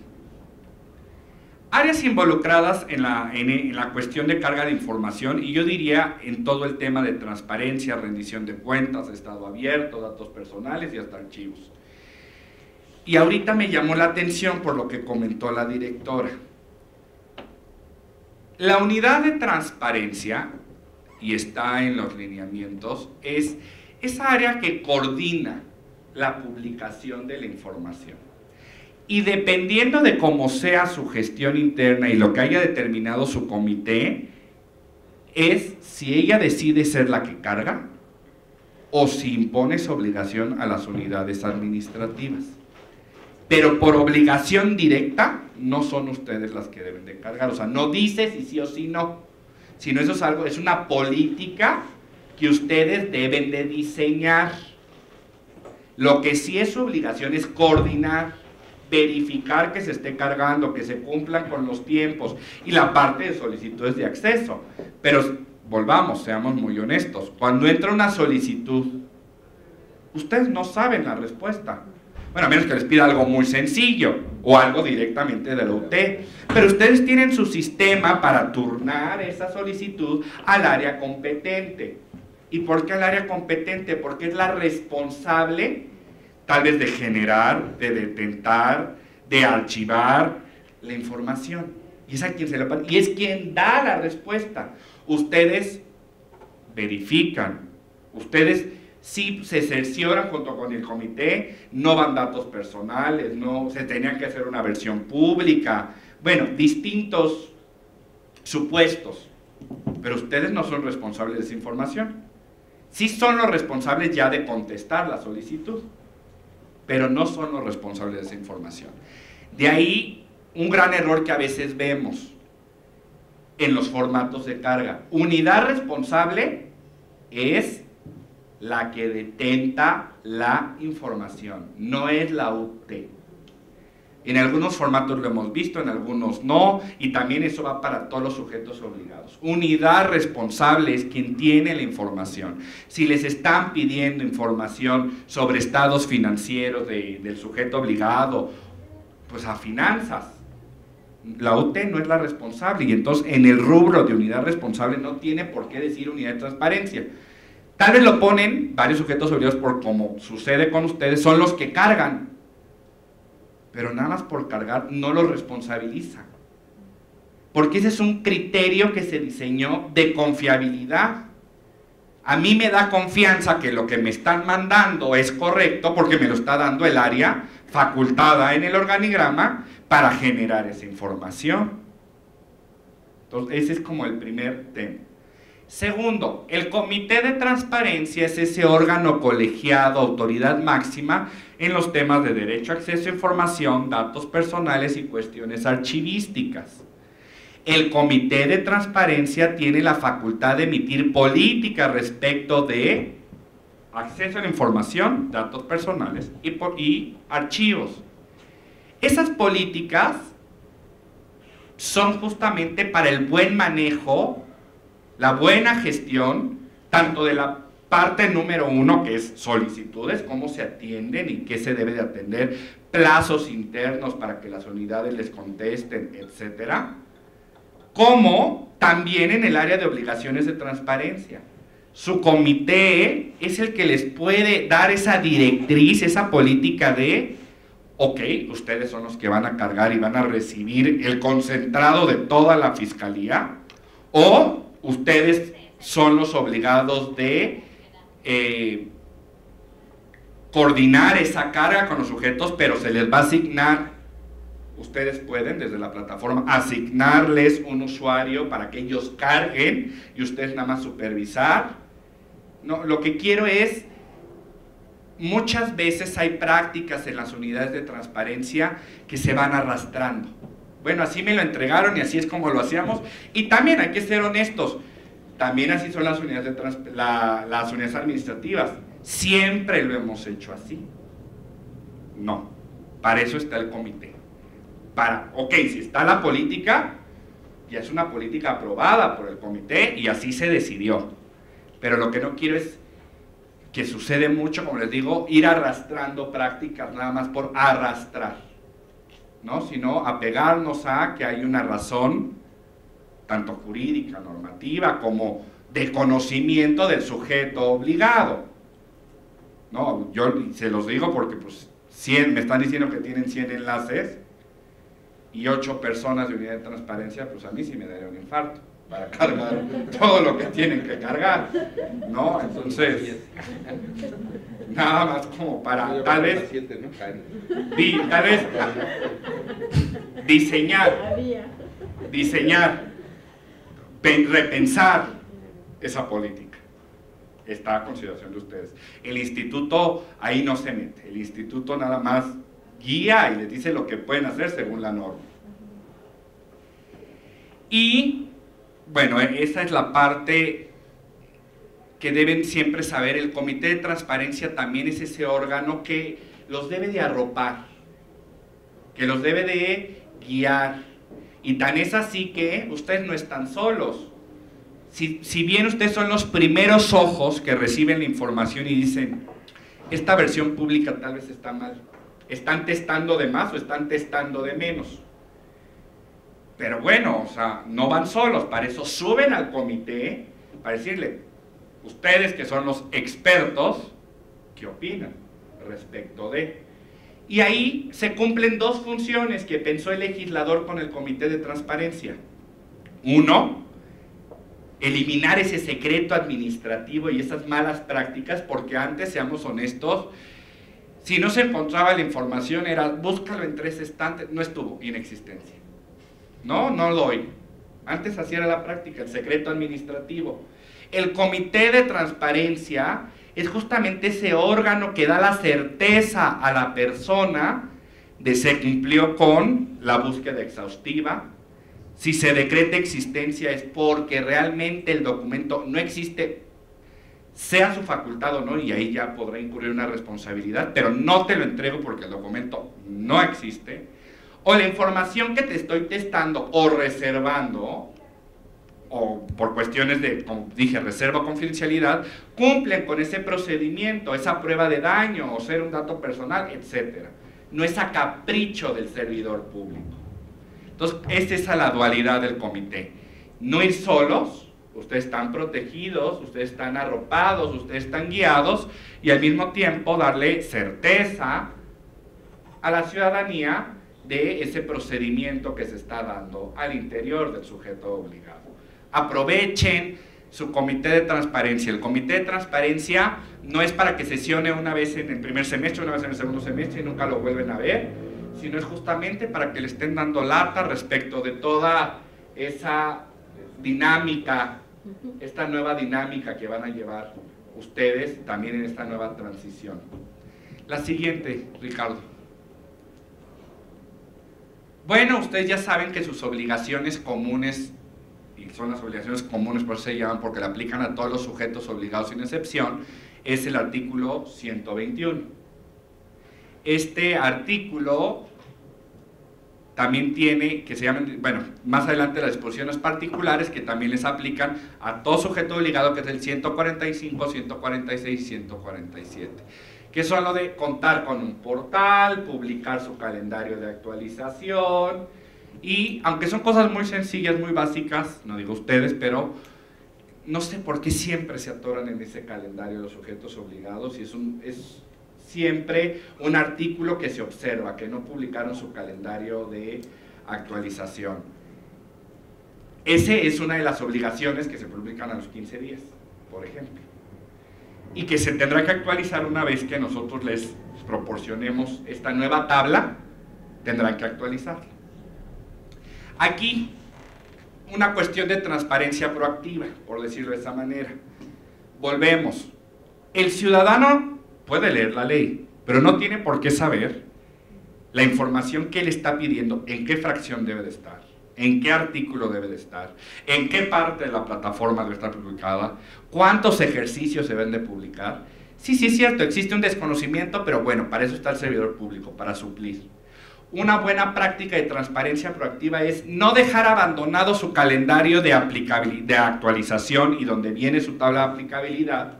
Áreas involucradas en la cuestión de carga de información, y yo diría en todo el tema de transparencia, rendición de cuentas, estado abierto, datos personales y hasta archivos. Y ahorita me llamó la atención por lo que comentó la directora. La unidad de transparencia, y está en los lineamientos, es esa área que coordina la publicación de la información. Y dependiendo de cómo sea su gestión interna y lo que haya determinado su comité, es si ella decide ser la que carga o si impone su obligación a las unidades administrativas. Pero por obligación directa no son ustedes las que deben de cargar, o sea, no dice si sí o si no, sino eso es algo, es una política que ustedes deben de diseñar. Lo que sí es su obligación es coordinar, verificar que se esté cargando, que se cumplan con los tiempos y la parte de solicitudes de acceso. Pero volvamos, seamos muy honestos, cuando entra una solicitud, ustedes no saben la respuesta. Bueno, a menos que les pida algo muy sencillo o algo directamente de la UT, pero ustedes tienen su sistema para turnar esa solicitud al área competente. ¿Y por qué al área competente? Porque es la responsable tal vez de generar, de detentar, de archivar la información. Y es a quien se le pasa, y es quien da la respuesta. Ustedes verifican, ustedes sí se cercioran junto con el comité, no van datos personales, no se tenían que hacer una versión pública, bueno, distintos supuestos, pero ustedes no son responsables de esa información. Sí son los responsables ya de contestar la solicitud, pero no son los responsables de esa información. De ahí un gran error que a veces vemos en los formatos de carga. Unidad responsable es la que detenta la información, no es la UT. En algunos formatos lo hemos visto, en algunos no, y también eso va para todos los sujetos obligados. Unidad responsable es quien tiene la información. Si les están pidiendo información sobre estados financieros del sujeto obligado, pues a finanzas, la UT no es la responsable, y entonces en el rubro de unidad responsable no tiene por qué decir unidad de transparencia. Tal vez lo ponen varios sujetos obligados por como sucede con ustedes, son los que cargan, pero nada más por cargar no los responsabiliza, porque ese es un criterio que se diseñó de confiabilidad. A mí me da confianza que lo que me están mandando es correcto porque me lo está dando el área facultada en el organigrama para generar esa información. Entonces ese es como el primer tema. Segundo, el comité de transparencia es ese órgano colegiado, autoridad máxima en los temas de derecho a acceso a información, datos personales y cuestiones archivísticas. El comité de transparencia tiene la facultad de emitir políticas respecto de acceso a la información, datos personales y archivos. Esas políticas son justamente para el buen manejo, la buena gestión, tanto de la parte número 1, que es solicitudes, cómo se atienden y qué se debe de atender, plazos internos para que las unidades les contesten, etcétera, como también en el área de obligaciones de transparencia. Su comité es el que les puede dar esa directriz, esa política de, ok, ustedes son los que van a cargar y van a recibir el concentrado de toda la fiscalía, o ustedes son los obligados de coordinar esa carga con los sujetos, pero se les va a asignar, ustedes pueden desde la plataforma asignarles un usuario para que ellos carguen y ustedes nada más supervisar. No, lo que quiero es, muchas veces hay prácticas en las unidades de transparencia que se van arrastrando. Bueno, así me lo entregaron y así es como lo hacíamos, y también hay que ser honestos, también así son las unidades, las unidades administrativas, siempre lo hemos hecho así. No, para eso está el comité. Ok, si está la política, ya es una política aprobada por el comité y así se decidió. Pero lo que no quiero es que sucede mucho, como les digo, ir arrastrando prácticas nada más por arrastrar, ¿no? Sino apegarnos a que hay una razón, tanto jurídica, normativa, como de conocimiento del sujeto obligado. No, yo se los digo porque pues 100, me están diciendo que tienen 100 enlaces y 8 personas de unidad de transparencia, pues a mí sí me daría un infarto para cargar todo lo que tienen que cargar, ¿no? Entonces, nada más como para tal vez diseñar, repensar esa política. Está a consideración de ustedes. El instituto ahí no se mete, el instituto nada más guía y les dice lo que pueden hacer según la norma. Y bueno, esa es la parte que deben siempre saber. El comité de transparencia también es ese órgano que los debe de arropar, que los debe de guiar, y tan es así que ustedes no están solos. Si bien ustedes son los primeros ojos que reciben la información y dicen, esta versión pública tal vez está mal, están testando de más o están testando de menos. Pero bueno, o sea, no van solos, para eso suben al comité, para decirle, ustedes que son los expertos, ¿qué opinan respecto de? Y ahí se cumplen dos funciones que pensó el legislador con el comité de transparencia. Uno, eliminar ese secreto administrativo y esas malas prácticas, porque antes, seamos honestos, si no se encontraba la información era, búscalo en 3 estantes, no estuvo, inexistencia. No lo doy. Antes así era la práctica, el secreto administrativo. El comité de transparencia es justamente ese órgano que da la certeza a la persona de se cumplió con la búsqueda exhaustiva. Si se decreta existencia es porque realmente el documento no existe, sea su facultad o no, y ahí ya podrá incurrir una responsabilidad, pero no te lo entrego porque el documento no existe. O la información que te estoy testando o reservando, o por cuestiones de, como dije, reserva o confidencialidad, cumplen con ese procedimiento, esa prueba de daño o ser un dato personal, etc. No es a capricho del servidor público. Entonces, esta es la dualidad del comité. No ir solos, ustedes están protegidos, ustedes están arropados, ustedes están guiados, y al mismo tiempo darle certeza a la ciudadanía de ese procedimiento que se está dando al interior del sujeto obligado. Aprovechen su comité de transparencia. El comité de transparencia no es para que sesione una vez en el primer semestre, una vez en el segundo semestre y nunca lo vuelven a ver, sino es justamente para que le estén dando lata respecto de toda esa dinámica, esta nueva dinámica que van a llevar ustedes también en esta nueva transición. La siguiente, Ricardo. Bueno, ustedes ya saben que sus obligaciones comunes, y son las obligaciones comunes, por eso se llaman, porque le aplican a todos los sujetos obligados sin excepción, es el artículo 121. Este artículo también tiene, que se llaman, bueno, más adelante las disposiciones particulares que también les aplican a todo sujeto obligado, que es el 145, 146 y 147. Que son lo de contar con un portal, publicar su calendario de actualización, y aunque son cosas muy sencillas, muy básicas, no digo ustedes, pero no sé por qué siempre se atoran en ese calendario de los sujetos obligados, y es siempre un artículo que se observa, que no publicaron su calendario de actualización. Esa es una de las obligaciones que se publican a los 15 días, por ejemplo. y que se tendrá que actualizar una vez que nosotros les proporcionemos esta nueva tabla, tendrán que actualizarla. Aquí, una cuestión de transparencia proactiva, por decirlo de esa manera. Volvemos. El ciudadano puede leer la ley, pero no tiene por qué saber la información que él está pidiendo, en qué fracción debe de estar, en qué artículo debe de estar, en qué parte de la plataforma debe estar publicada, cuántos ejercicios se deben de publicar. Sí, sí es cierto, existe un desconocimiento, pero bueno, para eso está el servidor público, para suplir. Una buena práctica de transparencia proactiva es no dejar abandonado su calendario de actualización y donde viene su tabla de aplicabilidad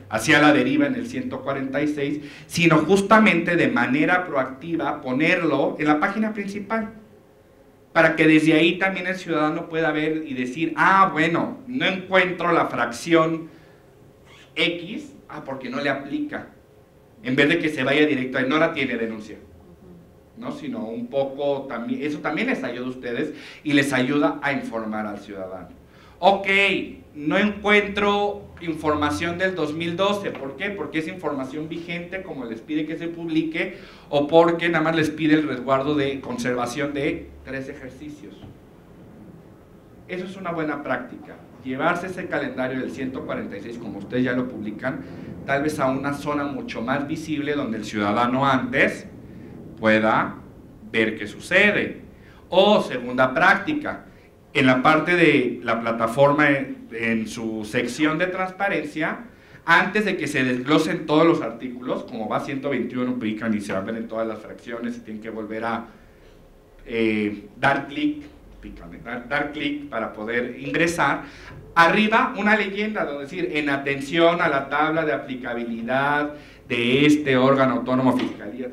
hacia la deriva en el 146, sino justamente de manera proactiva ponerlo en la página principal, para que desde ahí también el ciudadano pueda ver y decir, ah, bueno, no encuentro la fracción X, porque no le aplica, en vez de que se vaya directo a no la tiene, denuncia, ¿no? Sino un poco, también, eso también les ayuda a ustedes y les ayuda a informar al ciudadano. Ok, no encuentro información del 2012, ¿por qué? Porque es información vigente, como les pide que se publique, o porque nada más les pide el resguardo de conservación de 3 ejercicios. Eso es una buena práctica, llevarse ese calendario del 146, como ustedes ya lo publican, tal vez a una zona mucho más visible donde el ciudadano antes pueda ver qué sucede. O segunda práctica, en la parte de la plataforma, en su sección de transparencia, antes de que se desglosen todos los artículos, como va 121, pican y se van a ver en todas las fracciones y tienen que volver a dar clic para poder ingresar, arriba una leyenda, donde decir, en atención a la tabla de aplicabilidad de este órgano autónomo, fiscalía,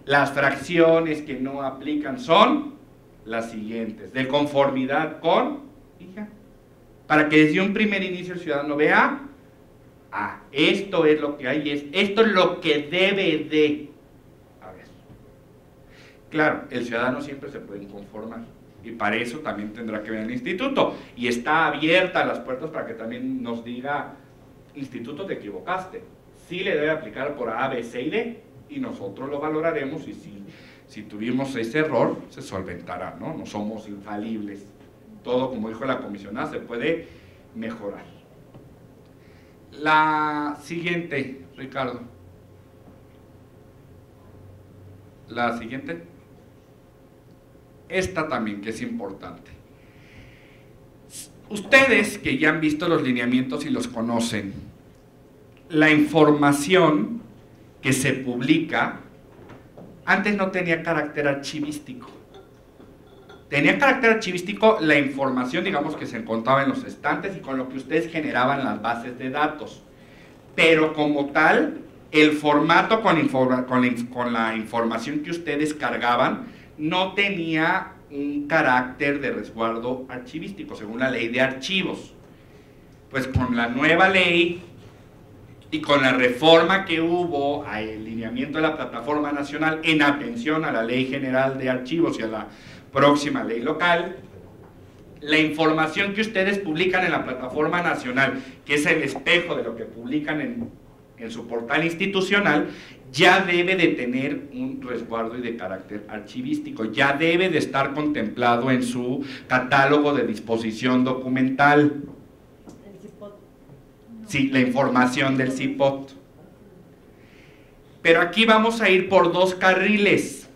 las fracciones que no aplican son las siguientes, de conformidad con, para que desde un primer inicio el ciudadano vea, esto es lo que hay, esto es lo que debe de haber. Claro, el ciudadano siempre se puede inconformar, y para eso también tendrá que ver el instituto, y está abierta las puertas para que también nos diga, instituto, te equivocaste, sí le debe aplicar por A, B, C y D, y nosotros lo valoraremos, y si tuvimos ese error, se solventará, ¿no? No somos infalibles. Todo, como dijo la comisionada, se puede mejorar. La siguiente, Ricardo. La siguiente. Esta también, que es importante. Ustedes que ya han visto los lineamientos y los conocen, la información que se publica antes no tenía carácter archivístico. Tenía carácter archivístico la información, digamos, que se encontraba en los estantes y con lo que ustedes generaban las bases de datos. Pero como tal, el formato con la información que ustedes cargaban no tenía un carácter de resguardo archivístico, según la ley de archivos. Pues con la nueva ley y con la reforma que hubo al lineamiento de la plataforma nacional en atención a la Ley General de Archivos y a la próxima ley local, la información que ustedes publican en la plataforma nacional, que es el espejo de lo que publican en su portal institucional, ya debe de tener un resguardo y de carácter archivístico, ya debe de estar contemplado en su catálogo de disposición documental. Sí, la información del CIPOT. Pero aquí vamos a ir por 2 carriles.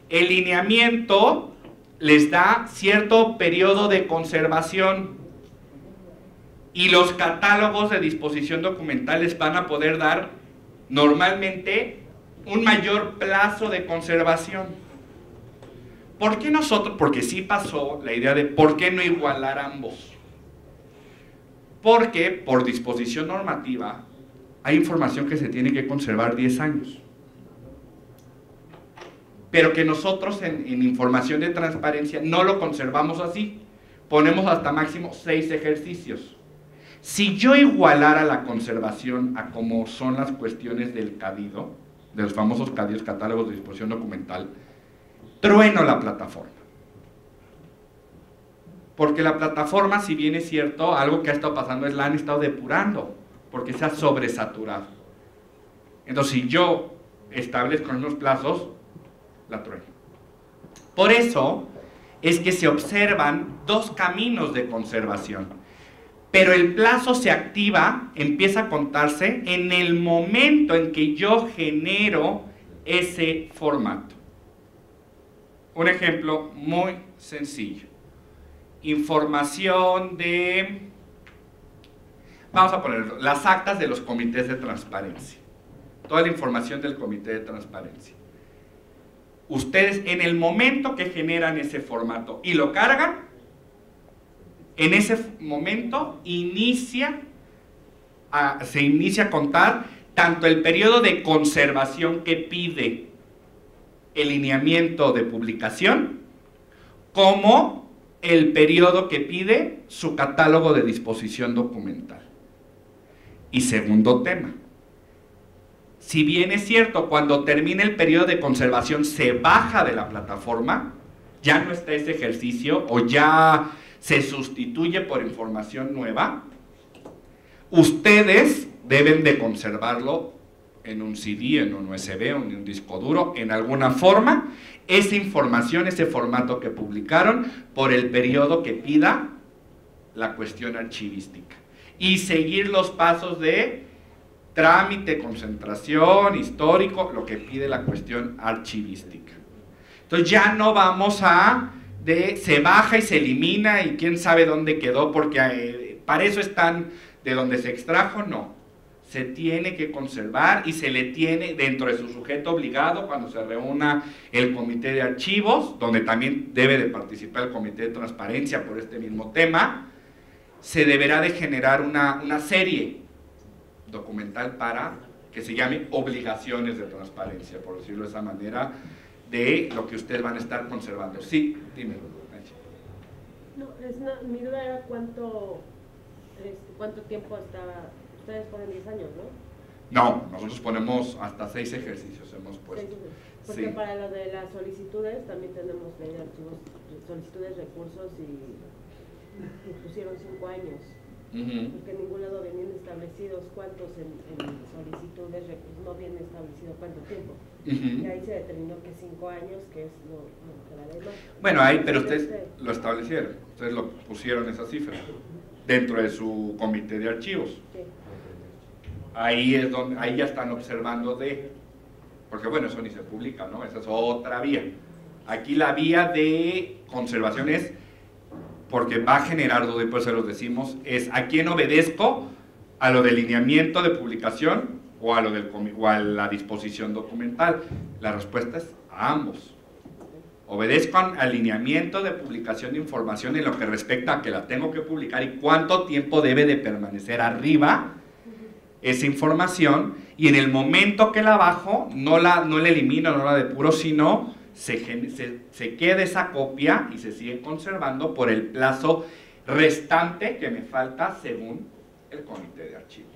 El lineamiento les da cierto periodo de conservación y los catálogos de disposición documental les van a poder dar normalmente un mayor plazo de conservación. ¿Por qué nosotros? Porque sí pasó la idea de ¿por qué no igualar ambos? Porque por disposición normativa hay información que se tiene que conservar 10 años. Pero que nosotros en información de transparencia no lo conservamos así. Ponemos hasta máximo 6 ejercicios. Si yo igualara la conservación a como son las cuestiones del CADIDO, de los famosos CADIDOs, catálogos de disposición documental, trueno la plataforma. Porque la plataforma, si bien es cierto, algo que ha estado pasando es la han estado depurando. porque se ha sobresaturado. Entonces, si yo establezco unos plazos, la trueno. Por eso es que se observan dos caminos de conservación. Pero el plazo se activa, empieza a contarse en el momento en que yo genero ese formato. Un ejemplo muy sencillo. Información de, vamos a ponerlo, las actas de los comités de transparencia. Toda la información del comité de transparencia. Ustedes, en el momento que generan ese formato y lo cargan, en ese momento se inicia a contar tanto el periodo de conservación que pide el lineamiento de publicación, como el periodo que pide su catálogo de disposición documental. Y segundo tema, si bien es cierto, cuando termine el periodo de conservación se baja de la plataforma, ya no está ese ejercicio o ya se sustituye por información nueva, ustedes deben de conservarlo en un CD, en un USB, en un disco duro, en alguna forma, esa información, ese formato que publicaron por el periodo que pida la cuestión archivística. Y seguir los pasos de trámite, concentración, histórico, lo que pide la cuestión archivística. Entonces ya no vamos a se baja y se elimina y quién sabe dónde quedó, porque para eso están de donde se extrajo, no. Se tiene que conservar y se le tiene dentro de su sujeto obligado cuando se reúna el comité de archivos, donde también debe de participar el comité de transparencia por este mismo tema, se deberá de generar una serie documental para que se llame obligaciones de transparencia, por decirlo de esa manera, de lo que ustedes van a estar conservando. Sí, dime. No, mi duda era cuánto tiempo hasta... Ustedes ponen 10 años, ¿no? No, nosotros ponemos hasta 6 ejercicios, hemos puesto. Porque sí, para lo de las solicitudes también tenemos ley de archivos, solicitudes, recursos y pusieron 5 años. Porque en ningún lado venían establecidos cuántos en solicitudes, recursos, no viene establecido cuánto tiempo. Y ahí se determinó que 5 años, que es lo que la ley no. Bueno, ahí, pero ustedes lo establecieron, ustedes lo pusieron esa cifra dentro de su comité de archivos. Sí. Ahí es donde, ahí ya están observando porque bueno, eso ni se publica, ¿no? Esa es otra vía. Aquí la vía de conservación es, porque va a generar duda y por eso los decimos, es ¿a quién obedezco? ¿A lo del lineamiento de publicación o a la disposición documental? La respuesta es a ambos. Obedezco al lineamiento de publicación de información en lo que respecta a que la tengo que publicar y cuánto tiempo debe de permanecer arriba esa información, y en el momento que la bajo, no la elimino, no la depuro, sino se queda esa copia y se sigue conservando por el plazo restante que me falta según el comité de archivo.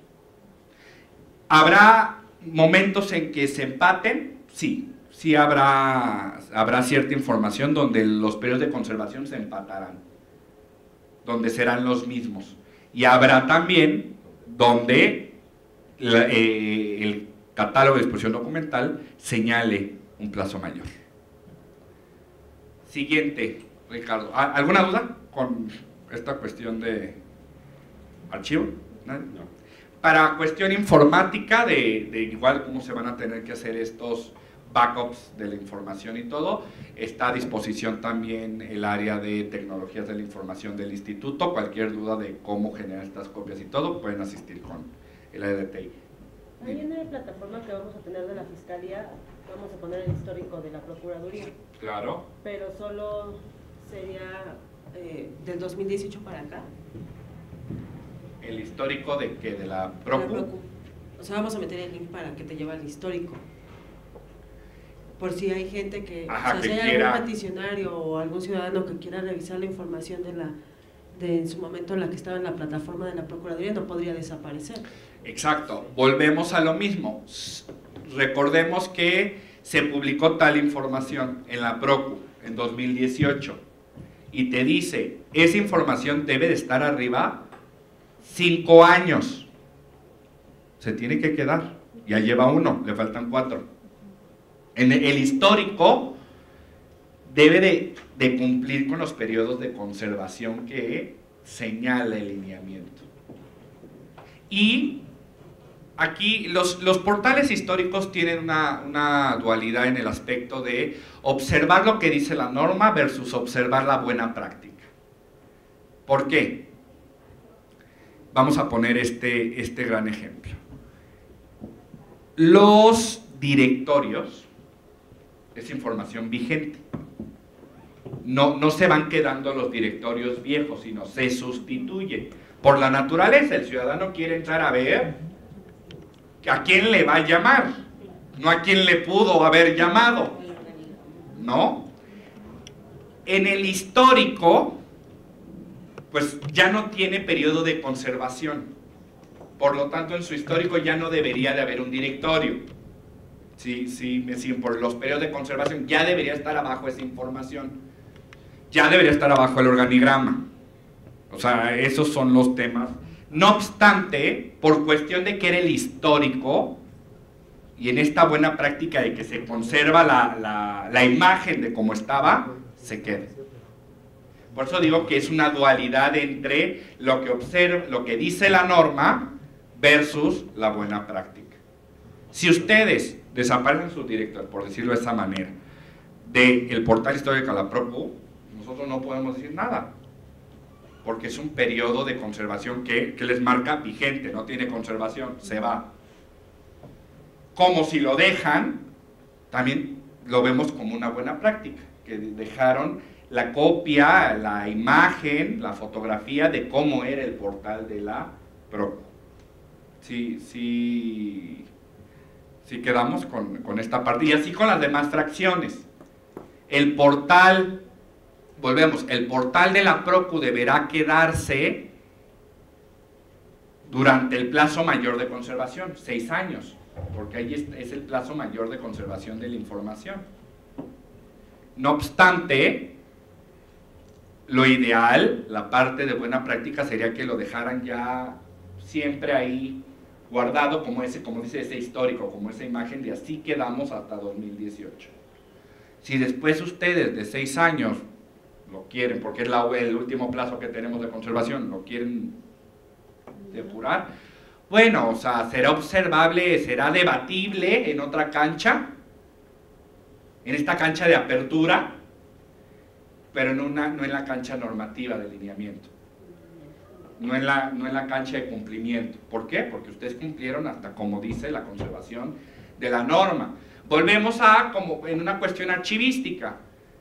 ¿Habrá momentos en que se empaten? Sí habrá cierta información donde los periodos de conservación se empatarán, donde serán los mismos. Y habrá también donde el catálogo de disposición documental señale un plazo mayor. Siguiente, Ricardo. ¿Alguna duda con esta cuestión de archivo? ¿No? Para cuestión informática, de igual cómo se van a tener que hacer estos backups de la información y todo, está a disposición también el área de tecnologías de la información del instituto. Cualquier duda de cómo generar estas copias y todo, pueden asistir con el área de TI. Ahí en la plataforma que vamos a tener de la Fiscalía, vamos a poner el histórico de la Procuraduría. Claro. Pero solo sería del 2018 para acá. ¿El histórico de qué? ¿De la Procu? O sea, vamos a meter el link para que te lleve al histórico. Por si hay gente que, si hay algún peticionario o algún ciudadano que quiera revisar la información de en su momento en la que estaba en la plataforma de la Procuraduría, no podría desaparecer. Exacto, volvemos a lo mismo. Recordemos que se publicó tal información en la Procu en 2018 y te dice, esa información debe de estar arriba 5 años. se tiene que quedar. Ya lleva 1, le faltan 4. En el histórico debe de cumplir con los periodos de conservación que señala el lineamiento. Y aquí los portales históricos tienen una dualidad en el aspecto de observar lo que dice la norma versus observar la buena práctica. ¿Por qué? Vamos a poner este gran ejemplo. Los directorios es información vigente. No se van quedando los directorios viejos, sino se sustituye. Por la naturaleza, el ciudadano quiere entrar a ver a quién le va a llamar, no a quién le pudo haber llamado, ¿no? En el histórico, pues ya no tiene periodo de conservación. Por lo tanto, en su histórico ya no debería de haber un directorio. Sí, por los periodos de conservación ya debería estar abajo esa información. Ya debería estar abajo el organigrama. O sea, esos son los temas. No obstante, por cuestión de que era el histórico, y en esta buena práctica de que se conserva la imagen de cómo estaba, se queda. Por eso digo que es una dualidad entre lo que dice la norma versus la buena práctica. Si ustedes desaparecen sus directores, por decirlo de esa manera, del portal histórico a la PROCU, nosotros no podemos decir nada, porque es un periodo de conservación que les marca vigente, no tiene conservación, se va. Como si lo dejan, también lo vemos como una buena práctica, que dejaron la copia, la imagen, la fotografía de cómo era el portal de la PROCU. Sí quedamos con esta parte, y así con las demás fracciones. El portal, volvemos, el portal de la PROCU deberá quedarse durante el plazo mayor de conservación, 6 años, porque ahí es el plazo mayor de conservación de la información. No obstante, lo ideal, la parte de buena práctica sería que lo dejaran ya siempre ahí guardado como dice ese histórico, como esa imagen de así quedamos hasta 2018. Si después ustedes de 6 años lo quieren, porque es el último plazo que tenemos de conservación, lo quieren depurar, bueno, o sea, será observable, será debatible en otra cancha, en esta cancha de apertura, pero no en la cancha normativa de lineamiento. No en la cancha de cumplimiento. ¿Por qué? Porque ustedes cumplieron hasta como dice la conservación de la norma. Volvemos a como en una cuestión archivística.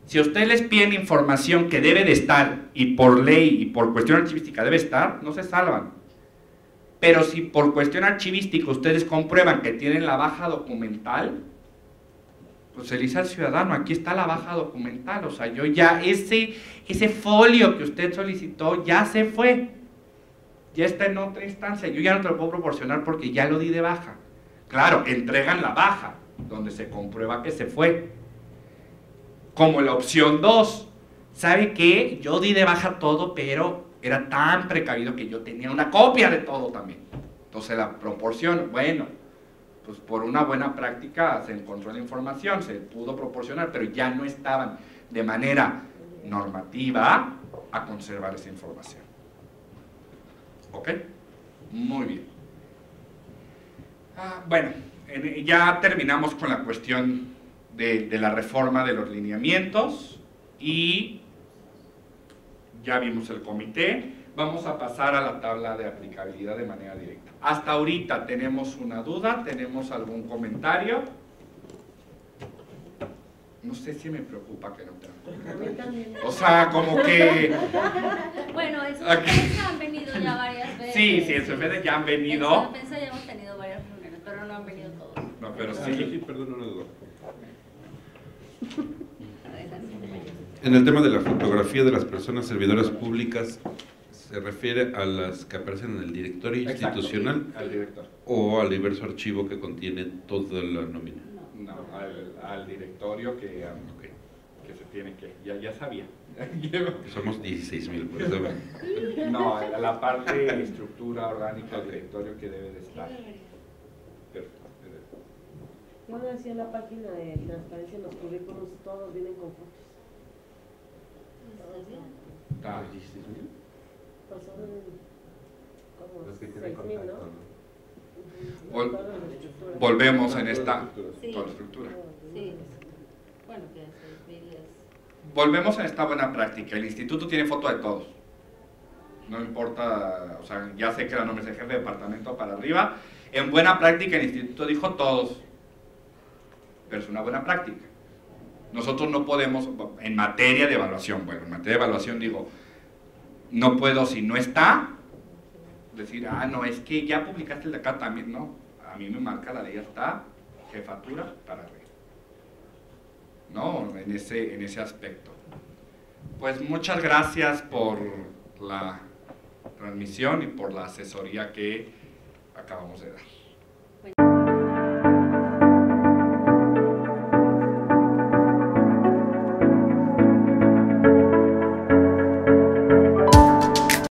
Si a ustedes les piden información que debe de estar, y por ley y por cuestión archivística debe estar, no se salvan. Pero si por cuestión archivística ustedes comprueban que tienen la baja documental, pues se le dice al ciudadano, aquí está la baja documental, o sea, yo ya, ese folio que usted solicitó ya se fue. Ya está en otra instancia, yo ya no te lo puedo proporcionar porque ya lo di de baja. Claro, entregan la baja, donde se comprueba que se fue. Como la opción 2, ¿sabe qué? Yo di de baja todo, pero era tan precavido que yo tenía una copia de todo también. Entonces la proporciono, bueno, pues por una buena práctica se encontró la información, se pudo proporcionar, pero ya no estaban de manera normativa a conservar esa información. ¿Ok? Muy bien. Bueno, ya terminamos con la cuestión de la reforma de los lineamientos y ya vimos el comité. Vamos a pasar a la tabla de aplicabilidad de manera directa. Hasta ahorita, ¿tenemos una duda? ¿Tenemos algún comentario? No sé si me preocupa que no tenga. O sea, como que... Bueno, en Sufedensa han venido ya varias veces. Sí, en Sufedensa ya han venido. En Sufedensa ya hemos tenido varias reuniones, pero no han venido todos. No, pero sí, perdón, una duda. En el tema de la fotografía de las personas servidoras públicas, ¿se refiere a las que aparecen en el directorio institucional? Al director. ¿O al diverso archivo que contiene toda la nómina? No, al directorio que se tiene que... Ya sabía. Somos 16,000, por eso. No, la parte de estructura orgánica del directorio que debe de estar. Y ahora sí en la página de transparencia en los currículos todos vienen con fotos. Pasaron como 6,000, ¿no? Volvemos en esta Sí. toda la estructura. Sí. Bueno, que 6,000 es... Volvemos en esta buena práctica. El instituto tiene foto de todos. No importa, o sea, ya sé que la nombres de jefe de departamento para arriba. En buena práctica el instituto dijo todos. Pero es una buena práctica. Nosotros no podemos, en materia de evaluación, bueno, en materia de evaluación digo, no puedo si no está, decir, ah, no, es que ya publicaste el de acá también, no. A mí me marca la ley, ya está, jefatura para arriba. ¿No? En ese aspecto. Pues muchas gracias por la transmisión y por la asesoría que acabamos de dar.